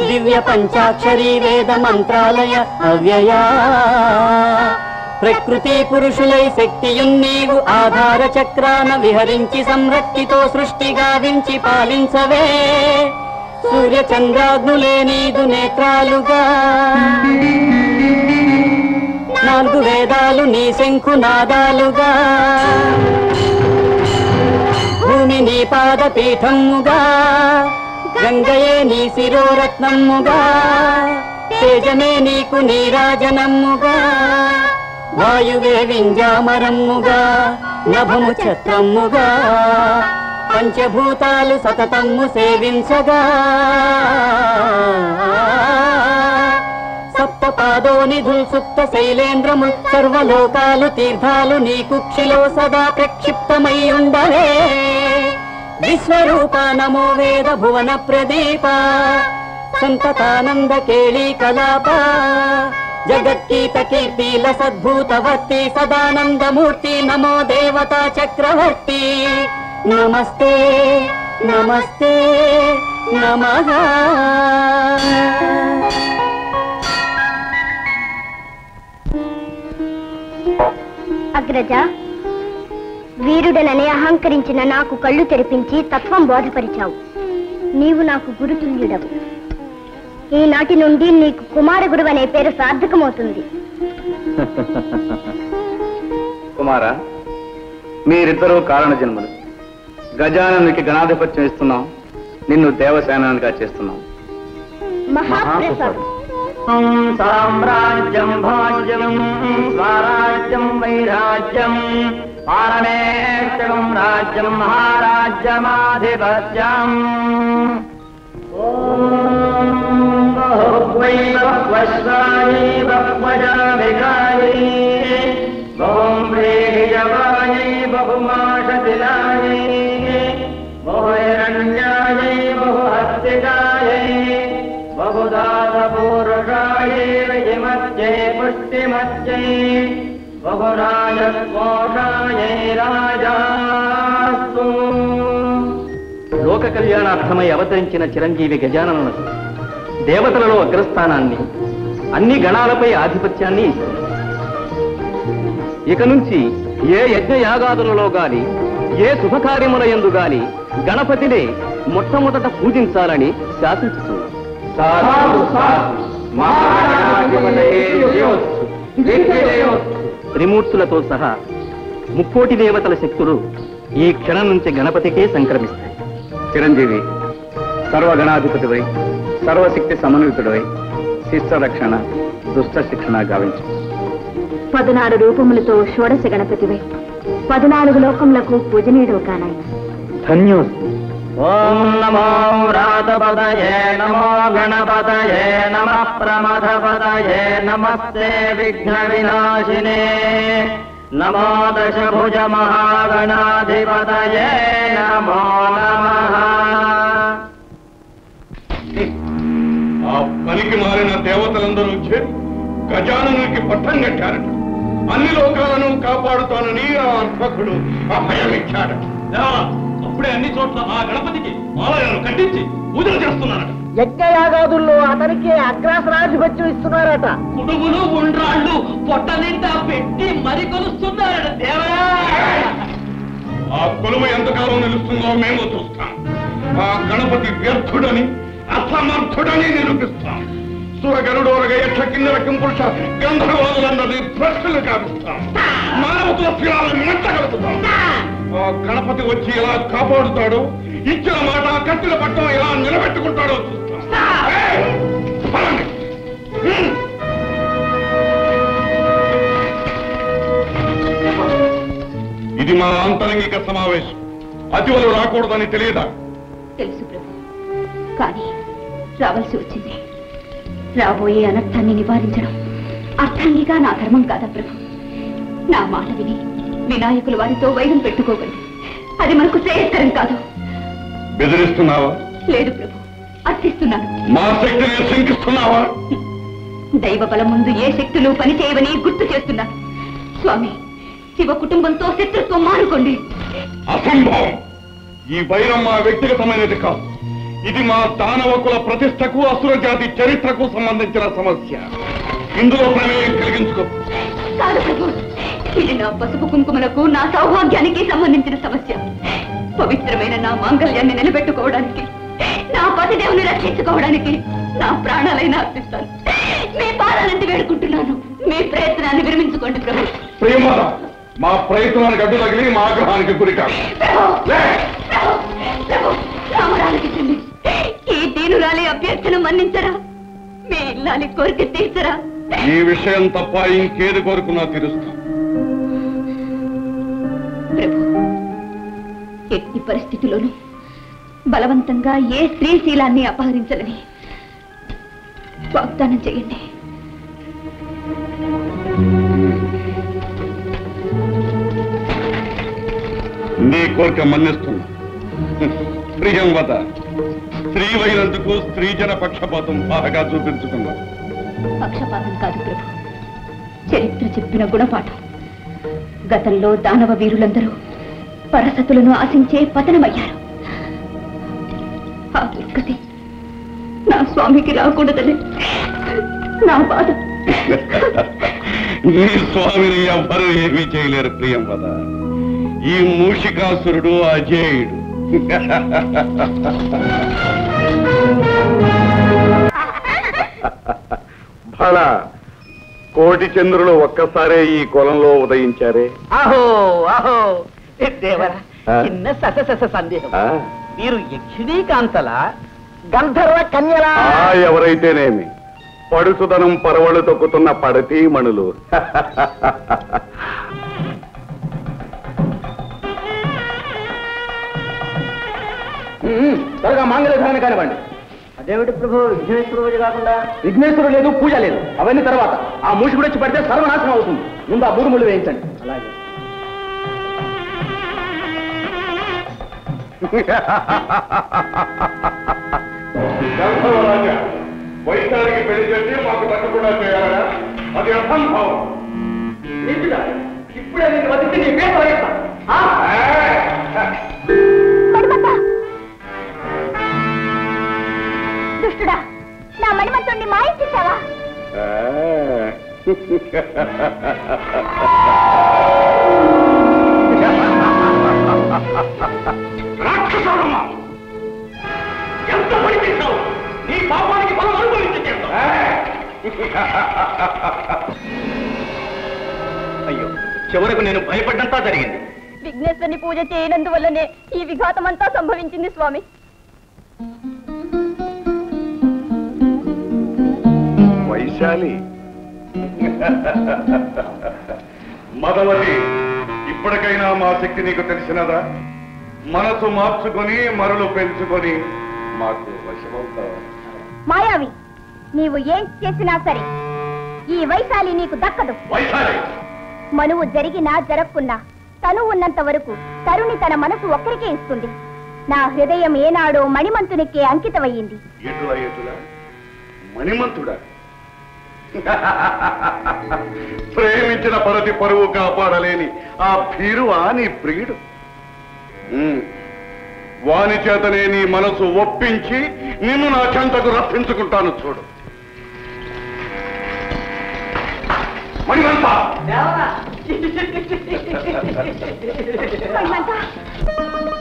దివ్య పంచాక్షరీ వేద మంత్రాలయ అవ్యయా, ప్రకృతి పురుషులై శక్తియున్నీవు ఆధార చక్రాన విహరించి సంరక్తితో సృష్టి గావించి పాలించవే, సూర్య చంద్రాగ్నులే నీదు నేత్రాలుగా, నాలుగు వేదాలు నీ శంఖునాదాలుగా, భూమి నీ పాదపీఠముగా, గంగయే నీ శిరోరత్నముగా, తేజమే నీకు నీరాజనముగా, వాయువే వింజామరముగా, నభము ఛత్రముగా, పంచభూతాలు సతతమ్ము సేవించగా, సప్త పాదోనిధుల్ సుప్త శైలేంద్రము సర్వలోకాలు తీర్థాలు నీ కుక్షిలో సదా ప్రక్షిప్తమై ఉండవే విశ్వరూప నమో వేద భువన ప్రదీప సంతతానంద కేళీ కలాప జగత్కీత కీర్తిల సద్భూతవర్తి సదానందమూర్తి నమో దేవతా చక్రవర్తి నమస్తే నమస్తే నమః. అగ్రజ, వీరుడననే అహంకరించిన నాకు కళ్ళు తెరిపించి తత్వం బోధపరిచావు. నీవు నాకు గురుతుల్యుడవు. ఈనాటి నుండి నీకు కుమార గురువు అనే పేరు సార్థకమవుతుంది. కుమార, మీరిద్దరూ కారణ జన్మలు. గజాననునికి గణాధిపత్యం ఇస్తున్నాం, నిన్ను దేవసేనానిగా చేస్తున్నాం. మహాప్రసాదం. సామ్రాజ్యం భాగ్యం స్వరాజ్యం వైరాజ్యం పారమేశ్వరం రాజ్యం మహారాజ్యమాధిపత్యం బహువై బహ్వశ్వాయై బహ్వజామికాయై బహుం ప్రేయవాయై బహుమాషతిలాయై బహుహిరణ్యాయై బహుహస్తికాయై బహుదాతపూరుషాయై విమత్యై పుష్టిమత్యై బహురాజకోషాయై రాజాస్తు. లోక కళ్యాణార్థమై అవతరించిన చిరంజీవి గజాననులకు దేవతలలో అగ్రస్థానాన్ని, అన్ని గణాలపై ఆధిపత్యాన్ని ఇస్తుంది. ఇక నుంచి ఏ యజ్ఞయాగాదులలో గాని ఏ శుభకార్యముల యందు గాని గణపతినే మొట్టమొదట పూజించాలని శాసించుతుంది. త్రిమూర్తులతో సహా ముక్కోటి దేవతల శక్తులు ఈ క్షణం నుంచి గణపతికే సంక్రమిస్తాయి. చిరంజీవి, సర్వగణాధిపతివై సర్వశక్తి సమన్వితుడై శిష్ట రక్షణ దుష్ట శిక్షణ గావించు. 14 రూపములతో షోడశ గణపతివై 14 లోకములకు పూజనీయుడు కానాయి. ధన్యోస్తు. ఓం నమో వ్రాతపదయే నమో గణపతయే నమః ప్రమథపదయే నమస్తే విఘ్న వినాశినే నమో దశభుజ మహాగణాధిపతయే నమో నమః. ఆ పనికి మారిన దేవతలందరూ చేరి గజాననునికి పట్టం కట్టారట. అన్ని లోకాలను కాపాడుతానని ఆ అర్భకుడు అభయమిచ్చాడట. అప్పుడే అన్ని చోట్ల ఆ గణపతికి ఆలయాలను కట్టించి పూజలు చేస్తున్నారట. యజ్ఞయాగాదుల్లో అతనికి అగ్రాసనాధిపత్యం ఇస్తున్నారట. కుడుములు ఉండ్రాళ్ళు పొట్ట నిండా పెట్టి మరి కొలుస్తున్నారట దేవరా. ఆ కొలువు ఎంతకాలం నిలుస్తుందో మేము చూస్తాం. ఆ గణపతి వ్యర్థుడని అసమర్థుడని నిరూపిస్తాం. సురగరుడోరగ యక్ష కిన్నెర కింపురుష గంధర్వాదులన్నది ప్రశ్నలు కావిస్తాం. మానవత్వ శిలాలను మెచ్చగలుగుతాం. ఆ గణపతి వచ్చి ఎలా కాపాడుతాడో, ఇచ్చిన మాట కట్టిన పట్టం ఎలా నిలబెట్టుకుంటాడో చూస్తాం. పదండి. ఇది మా ఆంతరంగిక సమావేశం. అతివలు రాకూడదని తెలియదా? తెలుసు ప్రభు, కానీ రావాల్సి వచ్చింది. రాబోయే అనర్థాన్ని నివారించడం అర్థాంగిగా నా ధర్మం కాదా ప్రభు? నా మాట విని వినాయకులు వారితో వైరం పెట్టుకోగలరు. అది మనకు శ్రేయస్కరం కాదు. బెదిరిస్తున్నావా? లేదు ప్రభు, అర్థిస్తున్నాను. మా శక్తిని శంకిస్తున్నావా? దైవ బలం ముందు ఏ శక్తులు పనిచేయవని గుర్తు చేస్తున్నాను. స్వామి, శివ కుటుంబంతో శత్రుత్వం మానుకోండి. అసంభవం. ఈ వైరం మా వ్యక్తిగతమైనది కాదు. ఇది మా దానవ కుల ప్రతిష్టకు అసుర జాతి చరిత్రకు సంబంధించిన సమస్య. ఇందులో ప్రమేయం కలిగించుకో. కాదు ప్రభు, ఇది నా పసుపు కుంకుమలకు నా సౌభాగ్యానికి సంబంధించిన సమస్య. పవిత్రమైన నా మాంగళ్యాన్ని నిలబెట్టుకోవడానికి, నా పతిదేవుని రక్షించుకోవడానికి నా ప్రాణాలైనా అర్పిస్తాను. మీ పాదాలంటే వేడుకుంటున్నాను. మీ ప్రయత్నాన్ని విరమించుకోండి ప్రభు. ప్రియమార, మా ప్రయత్నానికి అడ్డు తగిలి మా ఆగ్రహానికి గురికాదు. రామరాలకించండి. ఈ దీనురాలి అభ్యర్థన మన్నించరా? మీ ఇల్లాలి కోరిక తీర్చరా? ఈ విషయం తప్ప ఇంకేది కోరుకున్నా తీరుస్తా. ప్రభు, ఎట్టి పరిస్థితుల్లోనూ బలవంతంగా ఏ స్త్రీశీలాన్ని అపహరించదని వాగ్దానం చేయండి. కోరిక మన్నిస్తున్నా. ప్రియంవద, స్త్రీవైనందుకు స్త్రీజన పక్షపాతం బాగా చూపించుకున్నా. పక్షపాతం కాదు ప్రభు, చరిత్ర చెప్పిన గుణపాఠం. గతంలో దానవ వీరులందరూ పరసతులను ఆశించే పతనమయ్యారు. ఆ దుర్గతి నా స్వామికి రాకూడదని నా బాధ. నీ స్వామిని ఎవ్వరూ ఏమీ చేయలేరు ప్రియంవద. ఈ మూషికాసురుడు అజేయుడు. భళ, కోటి చంద్రులు ఒక్కసారే ఈ కులంలో ఉదయించారే. ఆహో ఆహో దేవరా, చిన్న సస సందేహం. మీరు యక్షిణీ కాంతల గంధర్వ కన్యలా? ఎవరైతేనేమి, పడుసుదనం పరవళ్ళు తొక్కుతున్న పడతీ మణులు. త్వరగా మాంగళ్య ధారణ కానివ్వండి. అదేమిటి ప్రభు, విఘ్నేశ్వర పూజ కాకుండా? విఘ్నేశ్వరుడు లేదు, పూజ లేదు, అవన్నీ తర్వాత. ఆ మూషికుడు వచ్చి పడితే సర్వనాశనం అవుతుంది. ముందు ఆ బూరుములు వేయించండి. అలాగే. వైశాలికి పెళ్లి చేసి మాకు తప్పకుండా చేయాలా? అది అసంభవం. ఇప్పుడే నేను బతికి నీ పేరు తొలగిస్తాను. దుష్టుడా, నా మణిమంతుణ్ణి మాయించేశావా? రాక్షసుడమ్మా, ఎంత పని చేశావు? నీ పాపానికి బలం అనుభవించి అయ్యో, చివరకు నేను భయపడ్డంతా జరిగింది. విఘ్నేశ్వరుని పూజ చేయనందువల్లనే ఈ విఘాతమంతా సంభవించింది స్వామి. వైశాలి, మదవతి, ఇప్పటికైనా మా శక్తి నీకు తెలిసినదా? మనసు మార్చుకొని మరలు పెంచుకొని మాకు వశమవుతావా? మాయావి, నీవు ఏం చేసినా సరే ఈ వైశాలి నీకు దక్కదు. వైశాలి, మనువు జరిగినా జరగకున్నా తను ఉన్నంత వరకు తరుణి తన మనసు ఒక్కరికే ఇస్తుంది. నా హృదయం ఏనాడో మణిమంతునికే అంకితమయ్యింది. ఎటులా ఎటులా మణిమంతుడా? ప్రేమించిన పరతి పరువు కాపాడలేని ఆ భీరువా నీ ప్రియుడు? వాని చేతనే నీ మనసు ఒప్పించి నిన్ను నా చెంతకు రప్పించుకుంటాను. చూడు మణిమంత,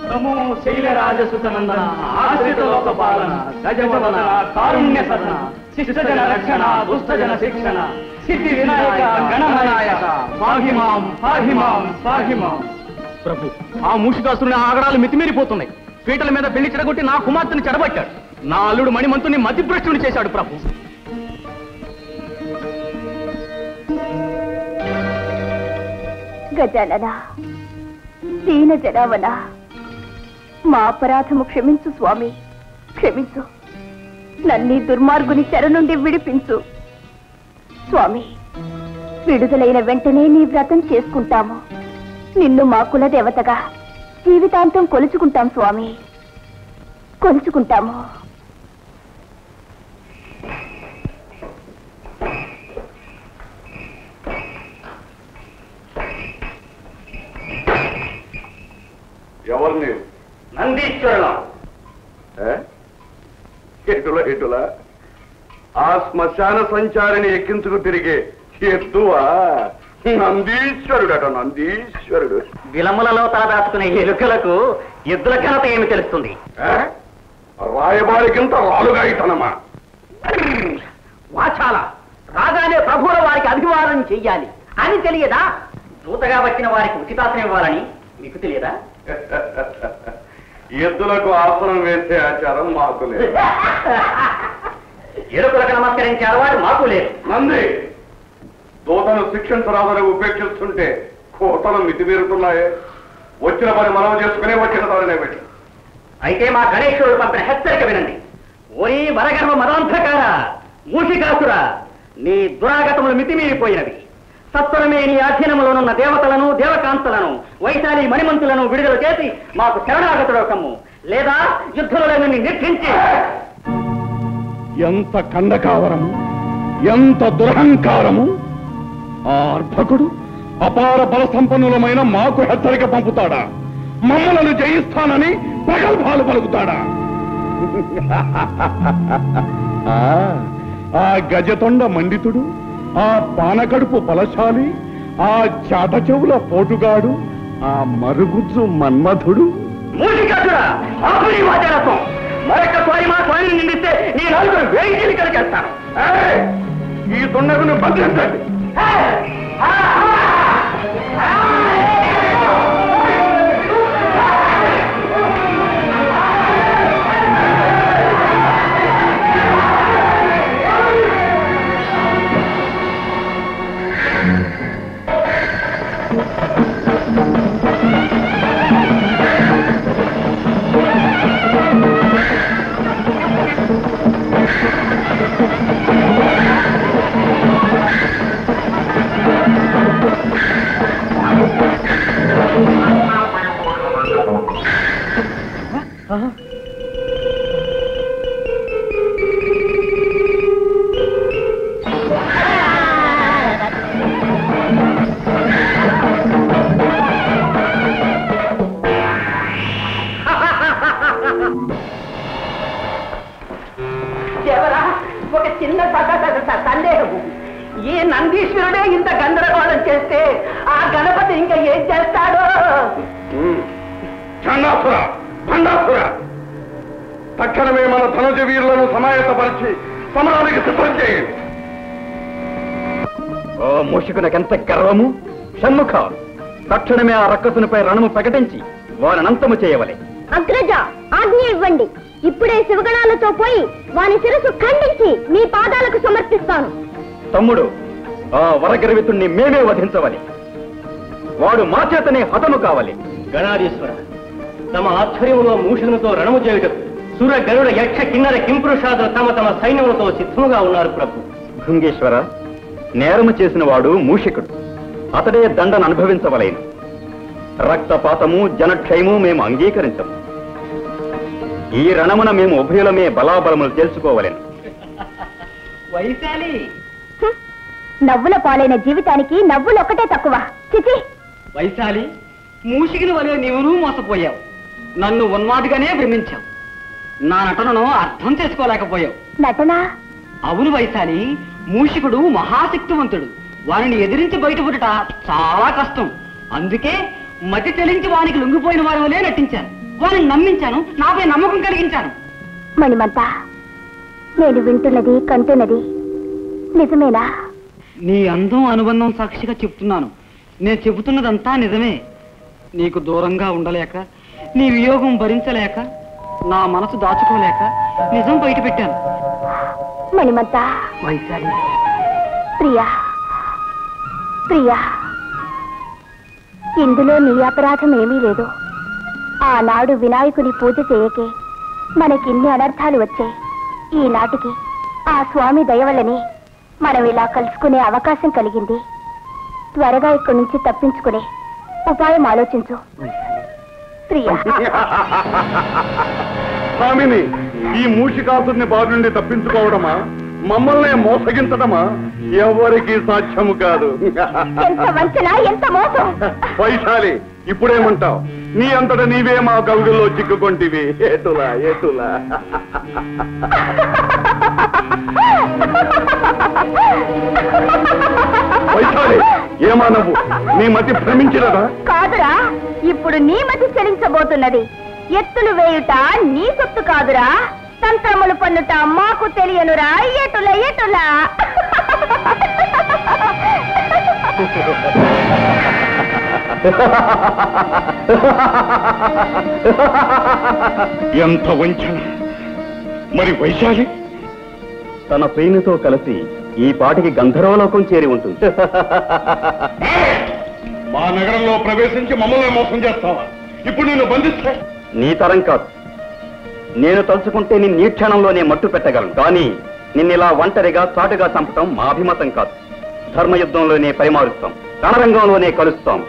నమో శైలరాజసుతనందన, ఆశ్రిత లోక పాలన, గజవదన, కారుణ్య సదన, శిష్టజన రక్షణ, దుష్టజన శిక్షణ, సిద్ధి వినాయక గణనాయక, పాహిమాం పాహిమాం పాహిమాం. ప్రభు, ఆ మూషికాసురుని ఆగడాలు మితిమీరిపోతున్నాయి. పీటల మీద పెళ్లి చెడగొట్టి నా కుమార్తెను చెడబట్టాడు. నా అల్లుడు మణిమంతుని మతిభ్రష్టుని చేశాడు ప్రభు. గజానన, దీన జనావన, మా అపరాధము క్షమించు స్వామి, క్షమించు. నన్నీ దుర్మార్గుని చెర నుండి విడిపించు స్వామి. విడుదలైన వెంటనే నీ వ్రతం చేసుకుంటాము. నిన్ను మా కుల దేవతగా జీవితాంతం కొలుచుకుంటాం స్వామి, కొలుచుకుంటాము. ఎవరు నీవు? నందీశ్వరుల. ఎటులా ఎటులా ఆ శ్మశాన సంచారిని ఎక్కించుకు తిరిగే ఎద్దువా? నందీశ్వరుడట, నందీశ్వరుడు. విలములలో తలదాచుకునే ఎలుకలకు ఎద్దుల ఘనత ఏమి తెలుస్తుంది? రాయబారికింత రాలుగా ఇతనమా? వాచాల, రాగానే ప్రభువుల వారికి అభివాదం చెయ్యాలి అని తెలియదా? దూతగా వచ్చిన వారికి ఉచితాసనం ఇవ్వాలని మీకు తెలియదా? ఎద్దులకు ఆసనం వేసే ఆచారం మాకు లేదు. ఎలుకలకు నమస్కరించే అలవాటు మాకు లేదు. నంది, దూతను శిక్షించరాదని ఉపేక్షిస్తుంటే కోతలు మితిమీరుతున్నాయే. వచ్చిన పని మనం చేసుకునే వచ్చిన తననే పెట్టి. అయితే మా గణేశ్వరుడు పంపిన హెచ్చరిక వినండి. ఓరి వరగర్వ మదాంధకార, మూషికాసుర, నీ దురాగతములు మితిమీరిపోయినవి. తత్వరమే నీ అధీనములోనున్న దేవతలను దేవకాంతలను వైశాలి మణిమంతులను విడుదల చేసి మాకు శరణాగతుడకము, లేదా యుద్ధంలో నిన్ను నిర్ధించి. ఎంత కండకావరము, ఎంత దురహంకారము! ఆ అర్భకుడు అపార బల సంపన్నులమైన మాకు హెచ్చరిక పంపుతాడా? మమ్మలను జయిస్తానని ప్రగల్భాలు పలుకుతాడా? ఆ గజతొండ మండితుడు, ఆ పానకడుపు బలశాలి, ఆ చాట చెవుల పోటుగాడు, ఆ మరుగుజ్జు మన్మధుడు. మరొకసారి మా స్వామిని నిందిస్తే నీ నలుగురు వేయించి కలిగేస్తాను. ఈ దుండగును బంధించండి. ఒక చిన్న సందేహము. ఈ నందీశ్వరుడే ఇంత గందరగోళం చేస్తే ఆ గణపతి ఇంకా ఏం చేస్తాడో? తక్షణమే మన ధనుజ వీరులను సమాయత్తపరిచి సమరానికి సిద్ధం చేయండి. ఓ మూషికునకెంత గర్వము! షణ్ముఖ, తక్షణమే ఆ రక్కసునిపై రణము ప్రకటించి వారినంతము చేయవలే. అగ్రజ, ఆజ్ఞ ఇవ్వండి. ఇప్పుడే శివగణాలతో పోయి వాని శిరస్సు ఖండించి మీ పాదాలకు సమర్పిస్తాను. తమ్ముడు, ఆ వరగర్వితుణ్ణి మేమే వధించవాలి. వాడు మా చేతనే హతము కావాలి. గణాధీశ్వర, తమ ఆధ్వర్యంలో మూషులతో రణము చేయుటకు సుర గరుడ యక్ష కిన్నర కింపురుషాదులు తమ తమ సైన్యములతో సిద్ధముగా ఉన్నారు ప్రభు. భృంగేశ్వర, నేరము చేసిన వాడు మూషికుడు. అతడే దండను అనుభవించవలేను. రక్తపాతము జనక్షయము మేము అంగీకరించము. ఈ రణమున మేము ఉభయులమే బలాబలములు తెలుసుకోవలేను. వైశాలి, నవ్వుల పాలైన జీవితానికి నవ్వులొక్కటే తక్కువ. చిచి, వైశాలి, మూషికిని వలె నీవును మోసపోయావు. నన్ను ఉన్మాదిగానే భ్రమించావు. నా నటనను అర్థం చేసుకోలేకపోయావు. నటన? అవును వైశాలి, మూషికుడు మహాశక్తివంతుడు. వారిని ఎదిరించి బయటపడుట చాలా కష్టం. అందుకే మతి చెలించి వానికి లొంగిపోయిన వారి వలే నటించాను. వారిని నమ్మించాను, నాపై నమ్మకం కలిగించాను. మణిమంత, నేను వింటున్నది కంటున్నది నిజమేనా? నీ అందం అనుబంధం సాక్షిగా చెప్తున్నాను. నేను చెబుతున్నదంతా నిజమే. నీకు దూరంగా ఉండలేక, నీ వియోగం భరించలేక, నా మనసు దాచుకోలేక నిజం బయట పెట్టాను. మణిమంత, వైశాలి, ప్రియా ప్రియా, ఇందులో నీ అపరాధం ఏమీ లేదు. ఆనాడు వినాయకుని పూజ చేయకే మనకిన్ని అనర్థాలు వచ్చాయి. ఈనాటికి ఆ స్వామి దయవల్లనే మనం ఇలా కలుసుకునే అవకాశం కలిగింది. త్వరగా ఇక్కడి నుంచి తప్పించుకునే ఉపాయం ఆలోచించు. ప్రియా. స్వామిని, ఈ మూషికాసుని బారి నుండి తప్పించుకోవడమా, మమ్మల్ని మోసగించడమా ఎవరికి సాధ్యము కాదు. ఎంత వంచన, ఎంత మోసం! వైశాలి, ఇప్పుడేమంటావు? నీ అంతట నీవే మా కవుగుల్లో చిక్కుకొంటివి. ఏటులా ఏటులా. వైశాలి, ఏమా నవ్వు? నీ మతి భ్రమించినదా? కాదురా, ఇప్పుడు నీ మతి చెలించబోతున్నది. ఎత్తులు వేయుట నీ సొత్తు కాదురా, తంత్రములు పన్నుట మాకు తెలియనురా. ఎటుల ఎటుల. ఎంత వంచన! మరి వైశాలి తన ప్రేమితో కలిసి ఈ పాటికి గంధర్వలోకం చేరి ఉంటుంది. మా నగరంలో ప్రవేశించి మమ్మల్ని మోసం చేస్తావా? ఇప్పుడు నిన్ను బంధిస్తే నీ తరం కాదు. నేను తలుచుకుంటే నిన్ను ఈ క్షణంలోనే మట్టు పెట్టగలను. కానీ నిన్నిలా ఒంటరిగా చాటుగా చంపటం మా అభిమతం కాదు. ధర్మయుద్ధంలోనే పరిమారుస్తాం, రణరంగంలోనే కలుస్తాం.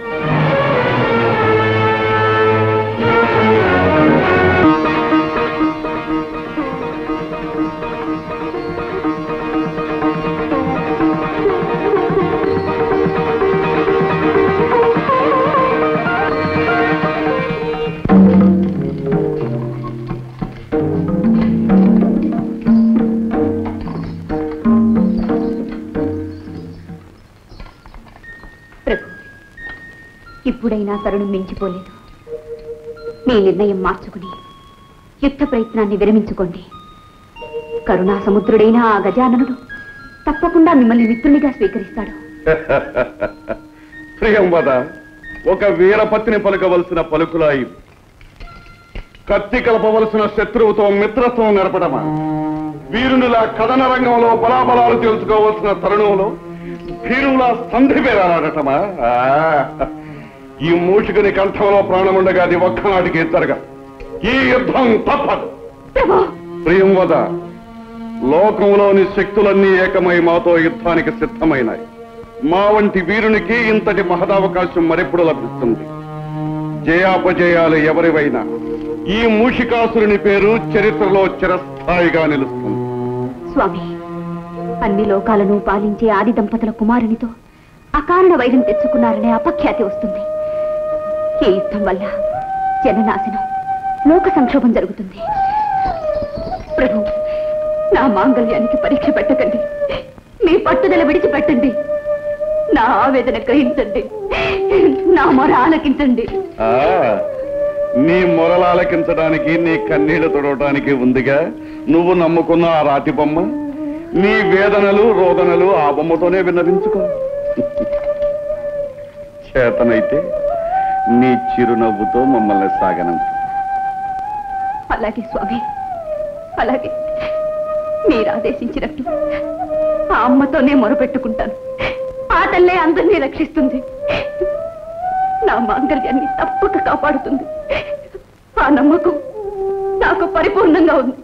ఇప్పుడైనా తరుణం మించిపోలేదు. మీ నిర్ణయం మార్చుకుని యుద్ధ ప్రయత్నాన్ని విరమించుకోండి. కరుణా సముద్రుడైన ఆ గజాననుడు తప్పకుండా మిమ్మల్ని మిత్రునిగా స్వీకరిస్తాడు. ప్రియంవద, ఒక వీరపత్ని పలుకవలసిన పలుకులా ఇవి. కత్తి కలపవలసిన శత్రువుతో మిత్రత్వం నెరపడమా? వీరునిలా కథన రంగంలో బలాబలాలు తెలుసుకోవలసిన తరుణంలో భీరులా సంధి పేరాడటమా? ఈ మూషికుని కంఠంలో ప్రాణముండగా అది ఒక్కనాటికి జరగ. ఈ యుద్ధం తప్పదు. ప్రియంవద, లోకంలోని శక్తులన్నీ ఏకమై మాతో యుద్ధానికి సిద్ధమైనాయి. మా వంటి వీరునికి ఇంతటి మహదావకాశం మరెప్పుడు లభిస్తుంది. జయాపజయాలు ఎవరివైనా ఈ మూషికాసురుని పేరు చరిత్రలో చిరస్థాయిగా నిలుస్తుంది. స్వామి, అన్ని లోకాలను పాలించే ఆది దంపతుల కుమారునితో అకారణ వైరం తెచ్చుకున్నారనే అపఖ్యాతి వస్తుంది. ఈ యుద్ధం వల్ల జననాశనం, లోక సంక్షోభం జరుగుతుంది. ప్రభు, నా మాంగళ్యానికి పరీక్ష పెట్టకండి. మీ పట్టుదల విడిచిపెట్టండి. నా ఆవేదన గ్రహించండి. నా మొర ఆలకించండి. నీ మొరలు ఆలకించడానికి, నీ కన్నీళ్లు తొడవటానికి ఉందిగా నువ్వు నమ్ముకున్న ఆ రాతి బొమ్మ. నీ వేదనలు రోదనలు ఆ బొమ్మతోనే విన్నవించుకో. చేతనైతే నీ చిరునవ్వుతో మమ్మల్ని సాగనంపు. అలాగే స్వామి, అలాగే. మీరు ఆదేశించినట్టు ఆ అమ్మతోనే మొరపెట్టుకుంటాను. ఆ తల్లే అందరినీ రక్షిస్తుంది. నా మాంగళ్యాన్ని తప్పక కాపాడుతుంది. ఆ నమ్మకం నాకు పరిపూర్ణంగా ఉంది.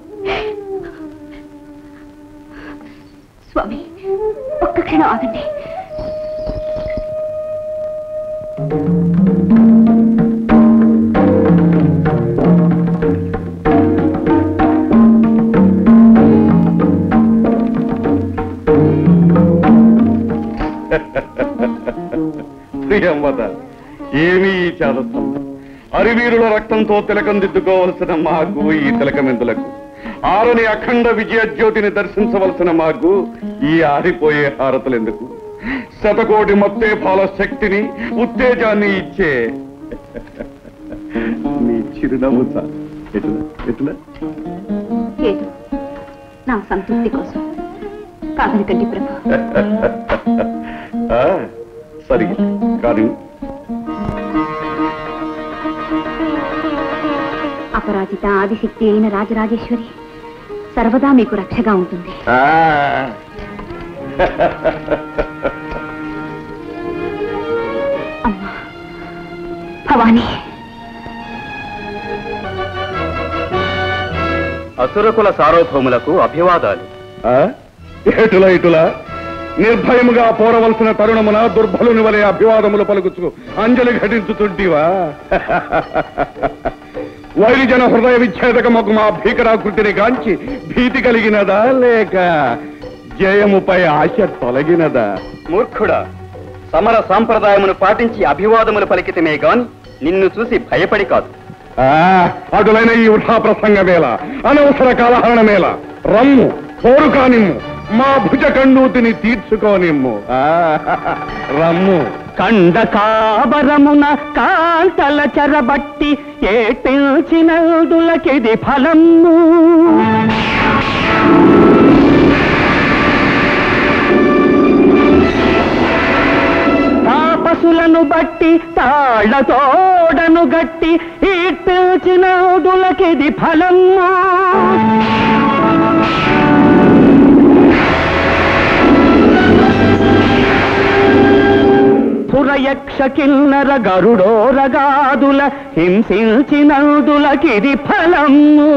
స్వామి, ఒక్క క్షణం ఆగండి. ప్రియంవద, ఏమీ ఈ చాదత్వం. అరివీరుల రక్తంతో తిలకం దిద్దుకోవలసిన మాకు ఈ తిలకమెందులకు? ఆరని అఖండ విజయ జ్యోతిని దర్శించవలసిన మాకు ఈ ఆరిపోయే హారతులెందుకు? శతకోటి మత్తేఫాల శక్తిని, ఉత్తేజాన్ని ఇచ్చే నీ చిరునవ్వు చాలు. ఎట్లా ఏదో నా సంతృప్తి కోసం కాదనకండి ప్రభు. సరిగా కానీ అపరాజిత ఆదిశక్తి అయిన రాజరాజేశ్వరి సర్వదా మీకు రక్షగా ఉంటుంది. అమ్మా భవానీ. అసురకుల సార్వభౌములకు అభివాదాలు. ఇటులా నిర్భయముగా పోరవలసిన తరుణమున దుర్బలుని వలె అభివాదములు పలుకుచు అంజలి ఘటించుతుంటివా? వైరిజన హృదయ విచ్ఛేదకమకు మా భీకరాకృతిని గాంచి భీతి కలిగినదా, లేక జయముపై ఆశ తొలగినదా? మూర్ఖుడా, సమర సాంప్రదాయమును పాటించి అభివాదములు పలికితమే గాని నిన్ను చూసి భయపడి కాదు. అటులైన ఈ వృథా ప్రసంగమేళ, అనవసర కాలహరణమేళ. రమ్ము, పోరు కానిమ్ము, మా భుజ కండూతిని తీర్చుకోనిమ్ము. రమ్ము. కండకాబరమున కాంతల చెరబట్టి ఏ పిల్చినదులకిది ఫలము. తాపసులను బట్టి తాళ్లతోడను గట్టి ఈ పిల్చినదులకిది ఫలము. పురయక్ష కిన్నర గరుడోరగాదుల హింసించినందులకిది ఫలము.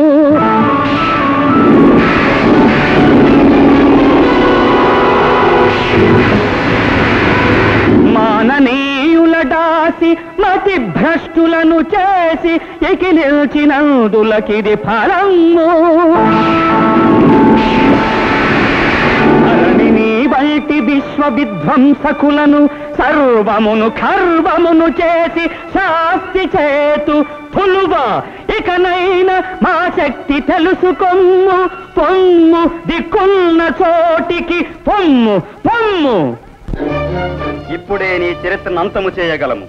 మహనీయులడాసి మతి భ్రష్టులను చేసి ఎకిలిల్చినందులకిది ఫలము. ధరణిని బయటి విశ్వ విధ్వంసకులను సర్వమును ఖర్వమును చేసి శాస్తి చేతు పులువ. ఇకనైనా మా శక్తి తెలుసుకొమ్ము, పొమ్ము దిక్కున్న చోటికి పొమ్ము పొమ్ము. ఇప్పుడే నీ చరిత్రను అంతము చేయగలము.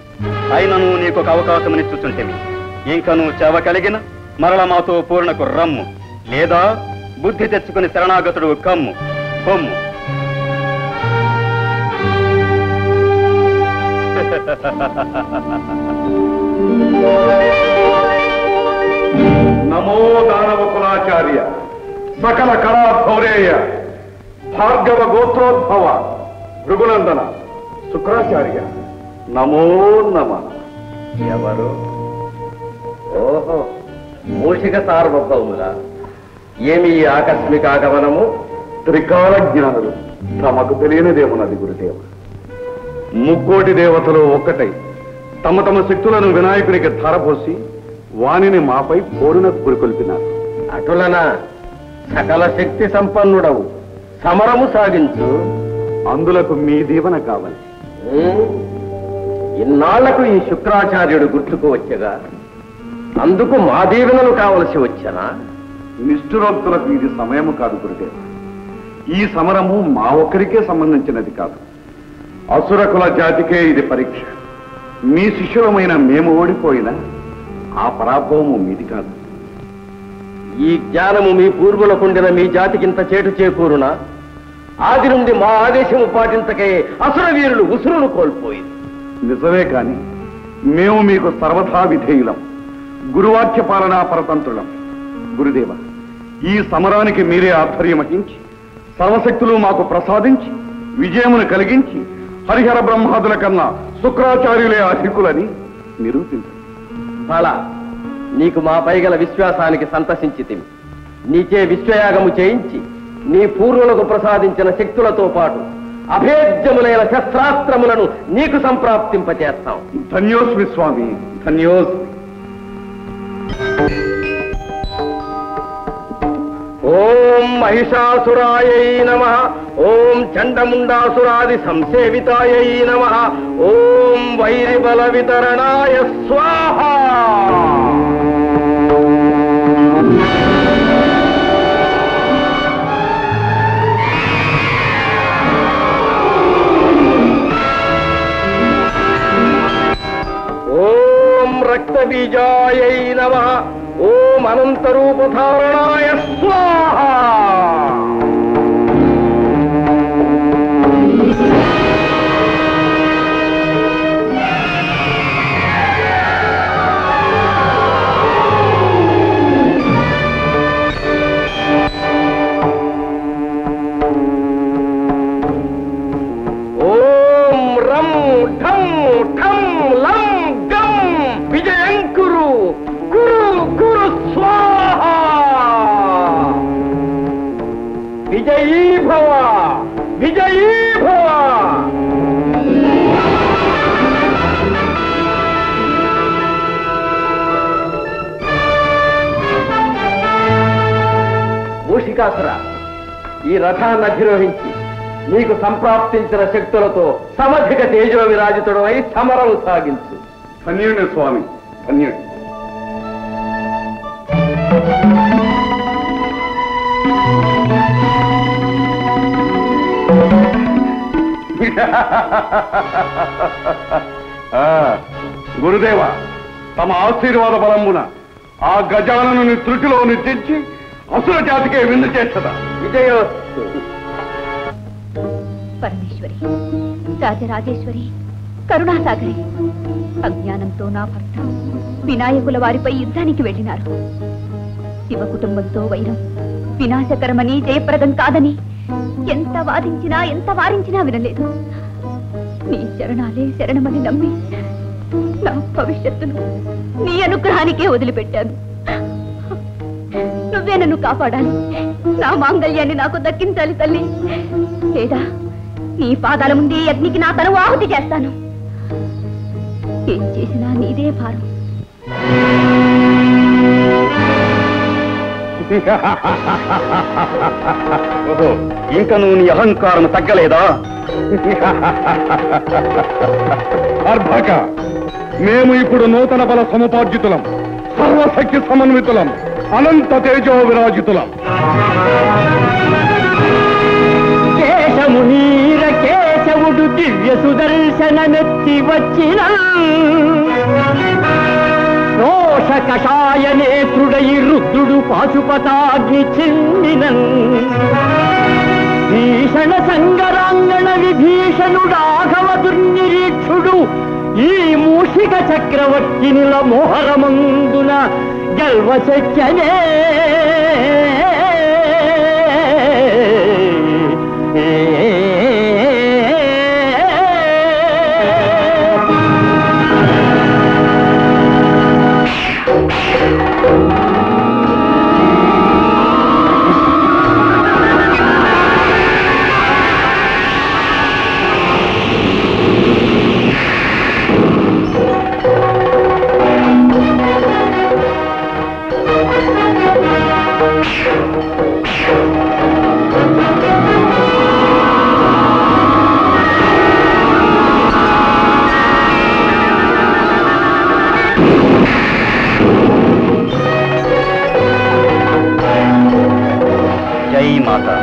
అయినను నీకొక అవకాశం ఇచ్చుచుంటిమి. ఇంకను చెవ కలిగిన మరల మాతో పూర్ణకు రమ్ము, లేదా బుద్ధి తెచ్చుకుని శరణాగతుడు కమ్ము పొమ్ము. నమో దానవ కులాచార్య, సకల కళా భౌరేయ, భార్గవ గోత్రోద్భవ, భృగునందన, శుక్రాచార్య, నమో నమ. ఎవరు? ఓహో, మూషిక సార్వభౌముల. ఏమి ఈ ఆకస్మిక ఆగమనము? త్రికాల జ్ఞానులు, తమకు తెలియనిదేమున్నది గురుదేవ. ముక్కోటి దేవతలు ఒక్కటై తమ తమ శక్తులను వినాయకునికి ధారపోసి వానిని మాపై పోరునకు పురికొల్పినారు. అటులన సకల శక్తి సంపన్నుడవు, సమరము సాగించు. అందులకు మీ దీవెన కావాలి. ఇన్నాళ్లకు ఈ శుక్రాచార్యుడు గుర్తుకు వచ్చగా అందుకు మా దీవెనలు కావలసి వచ్చనా? నిష్ఠురోక్తులకు ఇది సమయము కాదు గురుదేవ. ఈ సమరము మా ఒక్కరికే సంబంధించినది కాదు, అసురకుల జాతికే ఇది పరీక్ష. మీ శిష్యులమైన మేము ఓడిపోయినా ఆ పరాభవము మీది కాదు. ఈ జ్ఞానము మీ పూర్వులకుండిన మీ జాతికింత చేటు చేకూరునా? ఆది నుండి మా ఆదేశము పాటించకే అసుర వీరులు ఉసురును కోల్పోయింది. నిజమే కాని మేము మీకు సర్వథా విధేయులం, గురువాక్య పాలనా పరతంత్రులం. గురుదేవ, ఈ సమరానికి మీరే ఆధ్వర్యం వహించి సర్వశక్తులు మాకు ప్రసాదించి విజయమును కలిగించి హరిహర బ్రహ్మాదుల కన్నా శుక్రాచార్యులే అధికులని నిరూపించండి. బల, నీకు మా పైగల విశ్వాసానికి సంతసించితిమి. నీచే విశ్వయాగము చేయించి నీ పూర్వులకు ప్రసాదించిన శక్తులతో పాటు అభేద్యములైన శస్త్రాస్త్రములను నీకు సంప్రాప్తింపచేస్తాం. ధన్యోస్మి స్వామి, ధన్యోస్మి. ఓం మహిషాసురాయై నమః. ఓం చండముండాసురాది సంసేవితాయై నమః. ఓం వైరిబల వితరణాయ స్వాహా. ఓం రక్తబీజాయై నమః. ఓం అనంతరూపధారణాయ స్వాహా. ఓం రం ఠం ఠం లం గం విజయం కురు కురు కురు స్వాహా. విజయీ భవ, విజయీ భవ. మూషికాసుర, ఈ రథాన్ని అధిరోహించి నీకు సంప్రాప్తించిన శక్తులతో సమధిక తేజో విరాజితుడమై సమరం సాగించు. ధన్యుని స్వామి, ధన్యుడి. గురుదేవ, తమ ఆశీర్వాద బలమున ఆ గజాలను త్రుటిలోని తెచ్చి అసుర జాతికే విందు చేస్తదా. విజయోస్తు. పరమేశ్వరి, రాజరాజేశ్వరి, కరుణాసాగరి, అజ్ఞానంతో నా భర్త వినాయకుల వారిపై యుద్ధానికి వెళ్ళినారు. శివ కుటుంబంతో వైరం వినాశకరమని, జయప్రదం కాదని ఎంత వాదించినా ఎంత వారించినా వినలేదు. నీ శరణాలే శరణమని నమ్మి నా భవిష్యత్తును నీ అనుగ్రహానికే వదిలిపెట్టాను. నువ్వే నన్ను కాపాడాలి, నా మాంగళ్యాన్ని నాకు దక్కించాలి తల్లి. లేదా నీ పాదాల ముందే అగ్నికి నా తను ఆహుతి చేస్తాను. ఏం చేసినా నీదే భారం. ఇంకా నువ్వు నీ అహంకారం తగ్గలేదా? అర్భక, మేము ఇప్పుడు నూతన బల సముపార్జితులం, సర్వశక్తి సమన్వితులం, అనంత తేజో విరాజితులం. కేశమునీర కేశవుడు దివ్య సుదర్శనమెత్తి వచ్చిన రోష కషాయ నేత్రుడై రుద్రుడు పాశుపతాగ్ని చెందినన్ భీషణ సంగరాంగణ విభీషణుడాఘవ దుర్నిరీక్షుడు ఈ మూషిక చక్రవర్తినిల మోహరమందున గల్వశక్యనే. జై మాతా.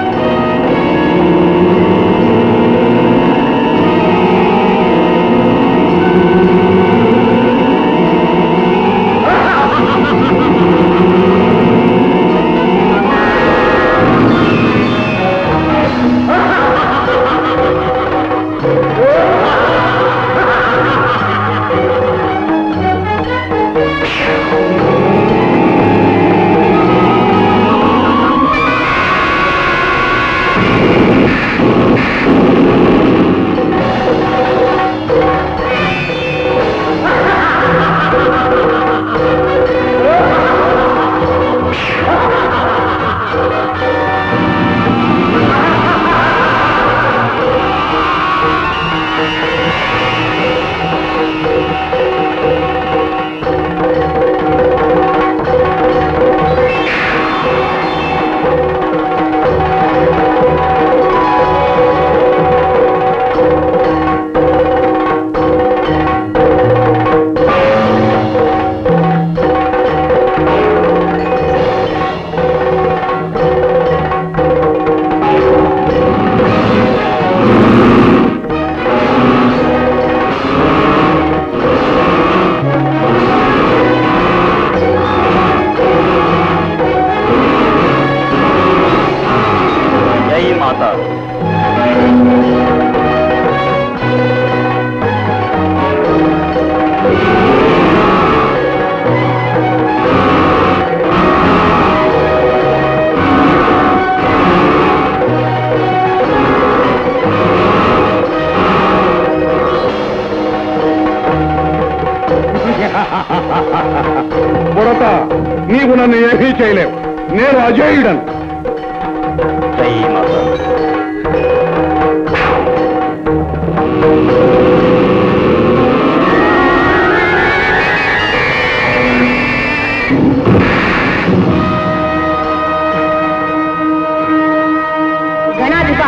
బుడత, నీవు నన్ను ఏమీ చేయలేవు. నేను అజేయుడను. జై మాతా. గణాధిప,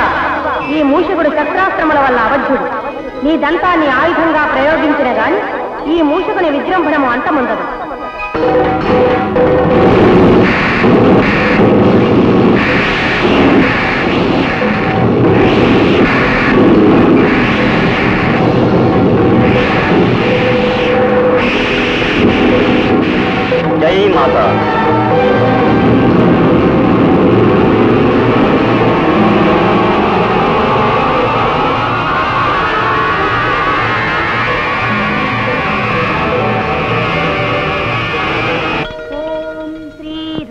ఈ మూషకుడు శస్త్రాస్త్రముల వల్ల అవధ్యుడు. నీ దంతాన్ని ఆయుధంగా ప్రయోగించిన గాని ఈ మూషకుని విజృంభణము అంతముందదు. జై మాతా.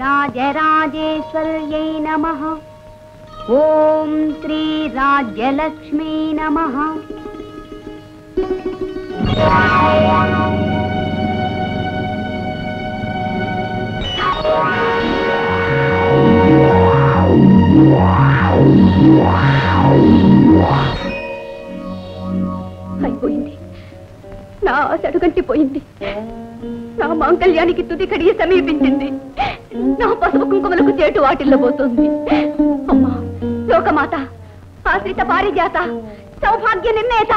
రాజరాజేశ్వర్యై నమః. ఓం శ్రీ రాజ్యలక్ష్మీ నమః. అయిపోయింది. నా ఆశ అడుగంటిపోయింది. నా మాంగళ్యానికి తుది కడియ సమీపించింది. నా పసుపు కుంకుమలకు చేటు వాటిల్లో పోతుంది. అమ్మా లోకమాత, ఆశ్రిత పారిజాత, సౌభాగ్య నిర్ణేత.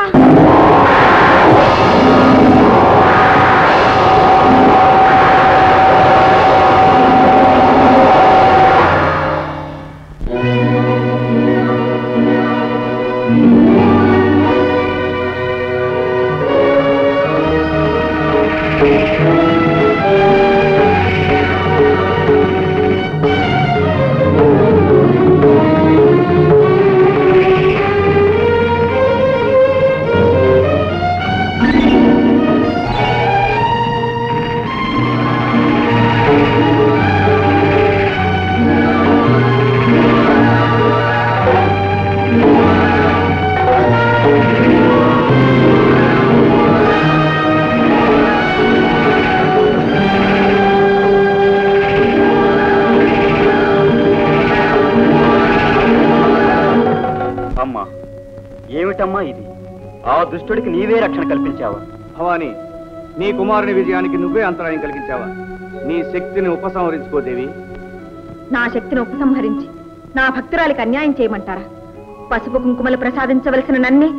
ఏమిటమ్మా ఇది? ఆ దుష్టుడికి నీవే రక్షణ కల్పించావా? భవాని, నీ కుమారుని విజయానికి నువ్వే అంతరాయం కలిగించావా? నీ శక్తిని ఉపసంహరించుకోదేవి. నా శక్తిని ఉపసంహరించి నా భక్తురాలికి అన్యాయం చేయమంటారా? పసుపు కుంకుమలు ప్రసాదించవలసిన నన్నే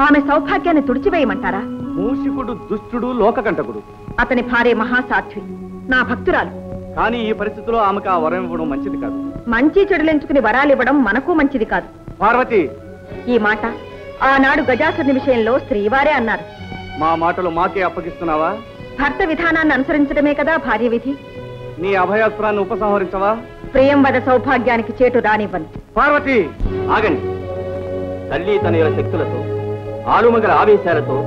ఆమె సౌభాగ్యాన్ని తుడిచివేయమంటారా? మూషికుడు దుష్టుడు, లోకకంటకుడు. అతని భార్య మహాసాధ్వి, నా భక్తురాలు. కానీ ఈ పరిస్థితిలో ఆమెకు ఆ వరం ఇవ్వడం మంచిది కాదు. మంచి చెడులెంచుకుని వరాలివ్వడం మనకు మంచిది కాదు. పార్వతి, ఈ మాట ఆనాడు గజాసురుని విషయంలో శ్రీవారే అన్నారు. మా మాటలు మాకే అప్పగిస్తున్నావా? భర్త విధానాన్ని అనుసరించడమే కదా భార్య విధి. నీ అభయాస్త్రాన్ని ఉపసంహరించవా? ప్రియంవద సౌభాగ్యానికి చేటు రానివ్వను. పార్వతి, ఆగండి. తల్లి తనయుల శక్తులతో, ఆలుమగల ఆవేశాలతో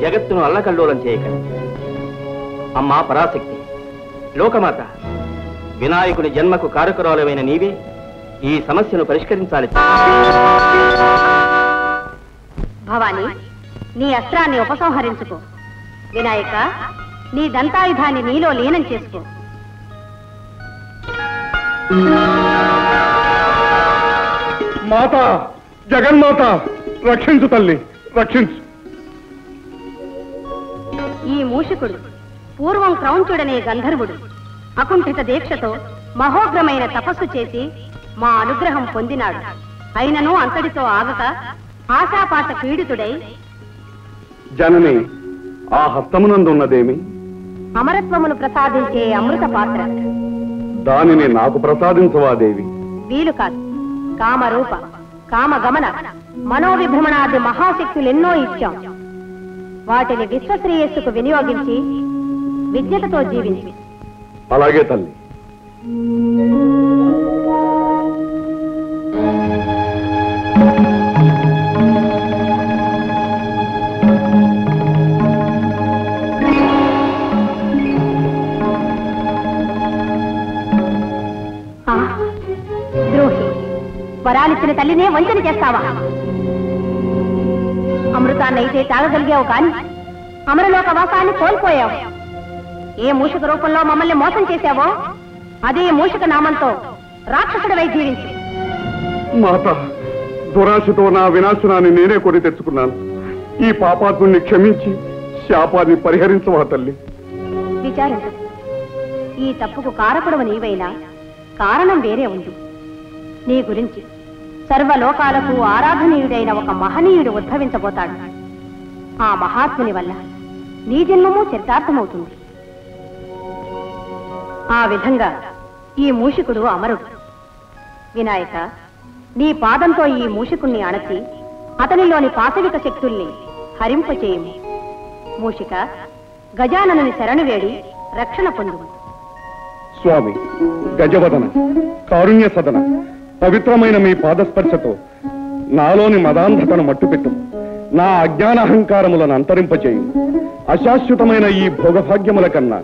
జగత్తును అల్లకల్లోలం చేయకండి. అమ్మా పరాశక్తి, లోకమాత, వినాయకుని జన్మకు కారకురాలమైన నీవే ఈ సమస్యను పరిష్కరించాలి. భవాని, నీ అస్త్రాన్ని ఉపసంహరించుకో. వినాయక, నీ దంతాయుధాన్ని నీలో లీనం చేసుకో. మాత, జగన్మాత, రక్షించు తల్లి, రక్షించు. ఈ మూషికుడు పూర్వం క్రౌంచుడనే గంధర్వుడు అకుంఠిత దీక్షతో మహోగ్రమైన తపస్సు చేసి మా అనుగ్రహం పొందినాడు. అయినను అంతటితో ఆగక ఆశాపాశ పీడితుడై జనని, ఆ హస్తమునందున్నదేమి? అమరత్వమును ప్రసాదించే అమృత పాత్ర. దానిని నాకు ప్రసాదించవా దేవి? వీలు కాదు. కామరూప, కామగమన, మనోవిభ్రమణాది మహాశక్తులెన్నో ఇచ్చాం. వాటిని విశ్వశ్రేయస్సుకు వినియోగించి విద్యతతో జీవించి. అలాగే తల్లి. ద్రోహి, వరాలిచ్చిన తల్లినే వంచన చేస్తావా? అమృతాన్నైతే తాగగలిగావు కాని అమరలోక వాసాన్ని కోల్పోయావు. ఏ మూషిక రూపంలో మమ్మల్ని మోసం చేశావో అదే మూషిక నామంతో రాక్షసుడివై జీవించు. మాత, దురాశతో నా వినాశనాన్ని నేనే కొని తెచ్చుకున్నాను. ఈ పాపాత్ముని క్షమించి శాపాన్ని పరిహరించవా తల్లి? విచారించు. ఈ తప్పుకు కారకుడవు నీవైనా కారణం వేరే ఉంది. నీ గురించి సర్వలోకాలకు ఆరాధనీయుడైన ఒక మహనీయుడు ఉద్భవించబోతాడు. ఆ మహాత్ముని వల్ల నీ జన్మము చరితార్థమవుతుంది. ఆ విధంగా ఈ మూషికుడు అమరుడు. వినాయక, నీ పాదంతో ఈ మూషికుణ్ణి అణచి అతనిలోని పాశవిక శక్తుల్ని హరింపచేయము. మూషిక, గజాననుని శరణు వేడి రక్షణ పొందు. స్వామి, గజవదన, కారుణ్య సదన, పవిత్రమైన మీ పాదస్పర్శతో నాలోని మదాంధతను మట్టుపెట్టు. నా అజ్ఞానాహంకారములను అంతరింపచేయు. అశాశ్వతమైన ఈ భోగభాగ్యముల కన్నా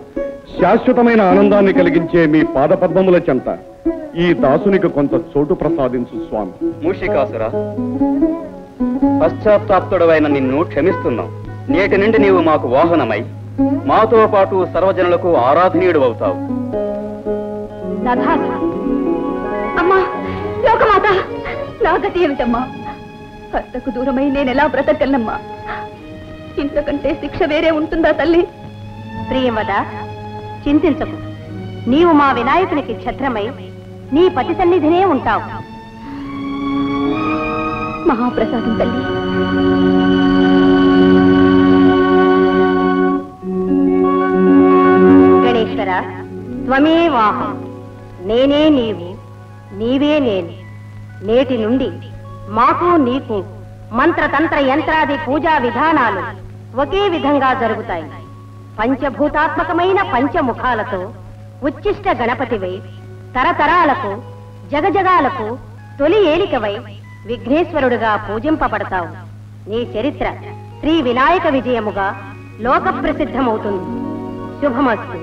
శాశ్వతమైన ఆనందాన్ని కలిగించే మీ పాదపద్మముల చెంత ఈ దాసునికి కొంత చోటు ప్రసాదించు స్వామి. మూషికాసుర, పశ్చాత్తాప్తుడవైన నిన్ను క్షమిస్తున్నాం. నేటి నుండి నీవు మాకు వాహనమై మాతో పాటు సర్వజనులకు ఆరాధనీయుడు అవుతావు. అమ్మా లోకమాత, నా గతి ఏమిటమ్మా? భర్తకు దూరమై నేనెలా బ్రతకగలనమ్మా? ఇంతకంటే శిక్ష వేరే ఉంటుందా తల్లి? ప్రియమద, చింతించకు. నీవు మా వినాయకునికి ఛత్రమై నీ పతి సన్నిధినే ఉంటావు. మహాప్రసాదం తల్లి. గణేశ్వర, త్వమే వాహం, నేనే నీవు, నీవే నేను. నేటి నుండి మాకు నీకు మంత్రతంత్ర యంత్రాది పూజా విధానాలు ఒకే విధంగా జరుగుతాయి. పంచభూతాత్మకమైన పంచముఖాలతో ఉచ్చిష్ట గణపతివై తరతరాలకు జగజగాలకు తొలి ఏలికవై విఘ్నేశ్వరుడుగా పూజింపబడతావు. నీ చరిత్ర శ్రీ వినాయక విజయముగా లోక ప్రసిద్ధమవుతుంది. శుభమస్తు.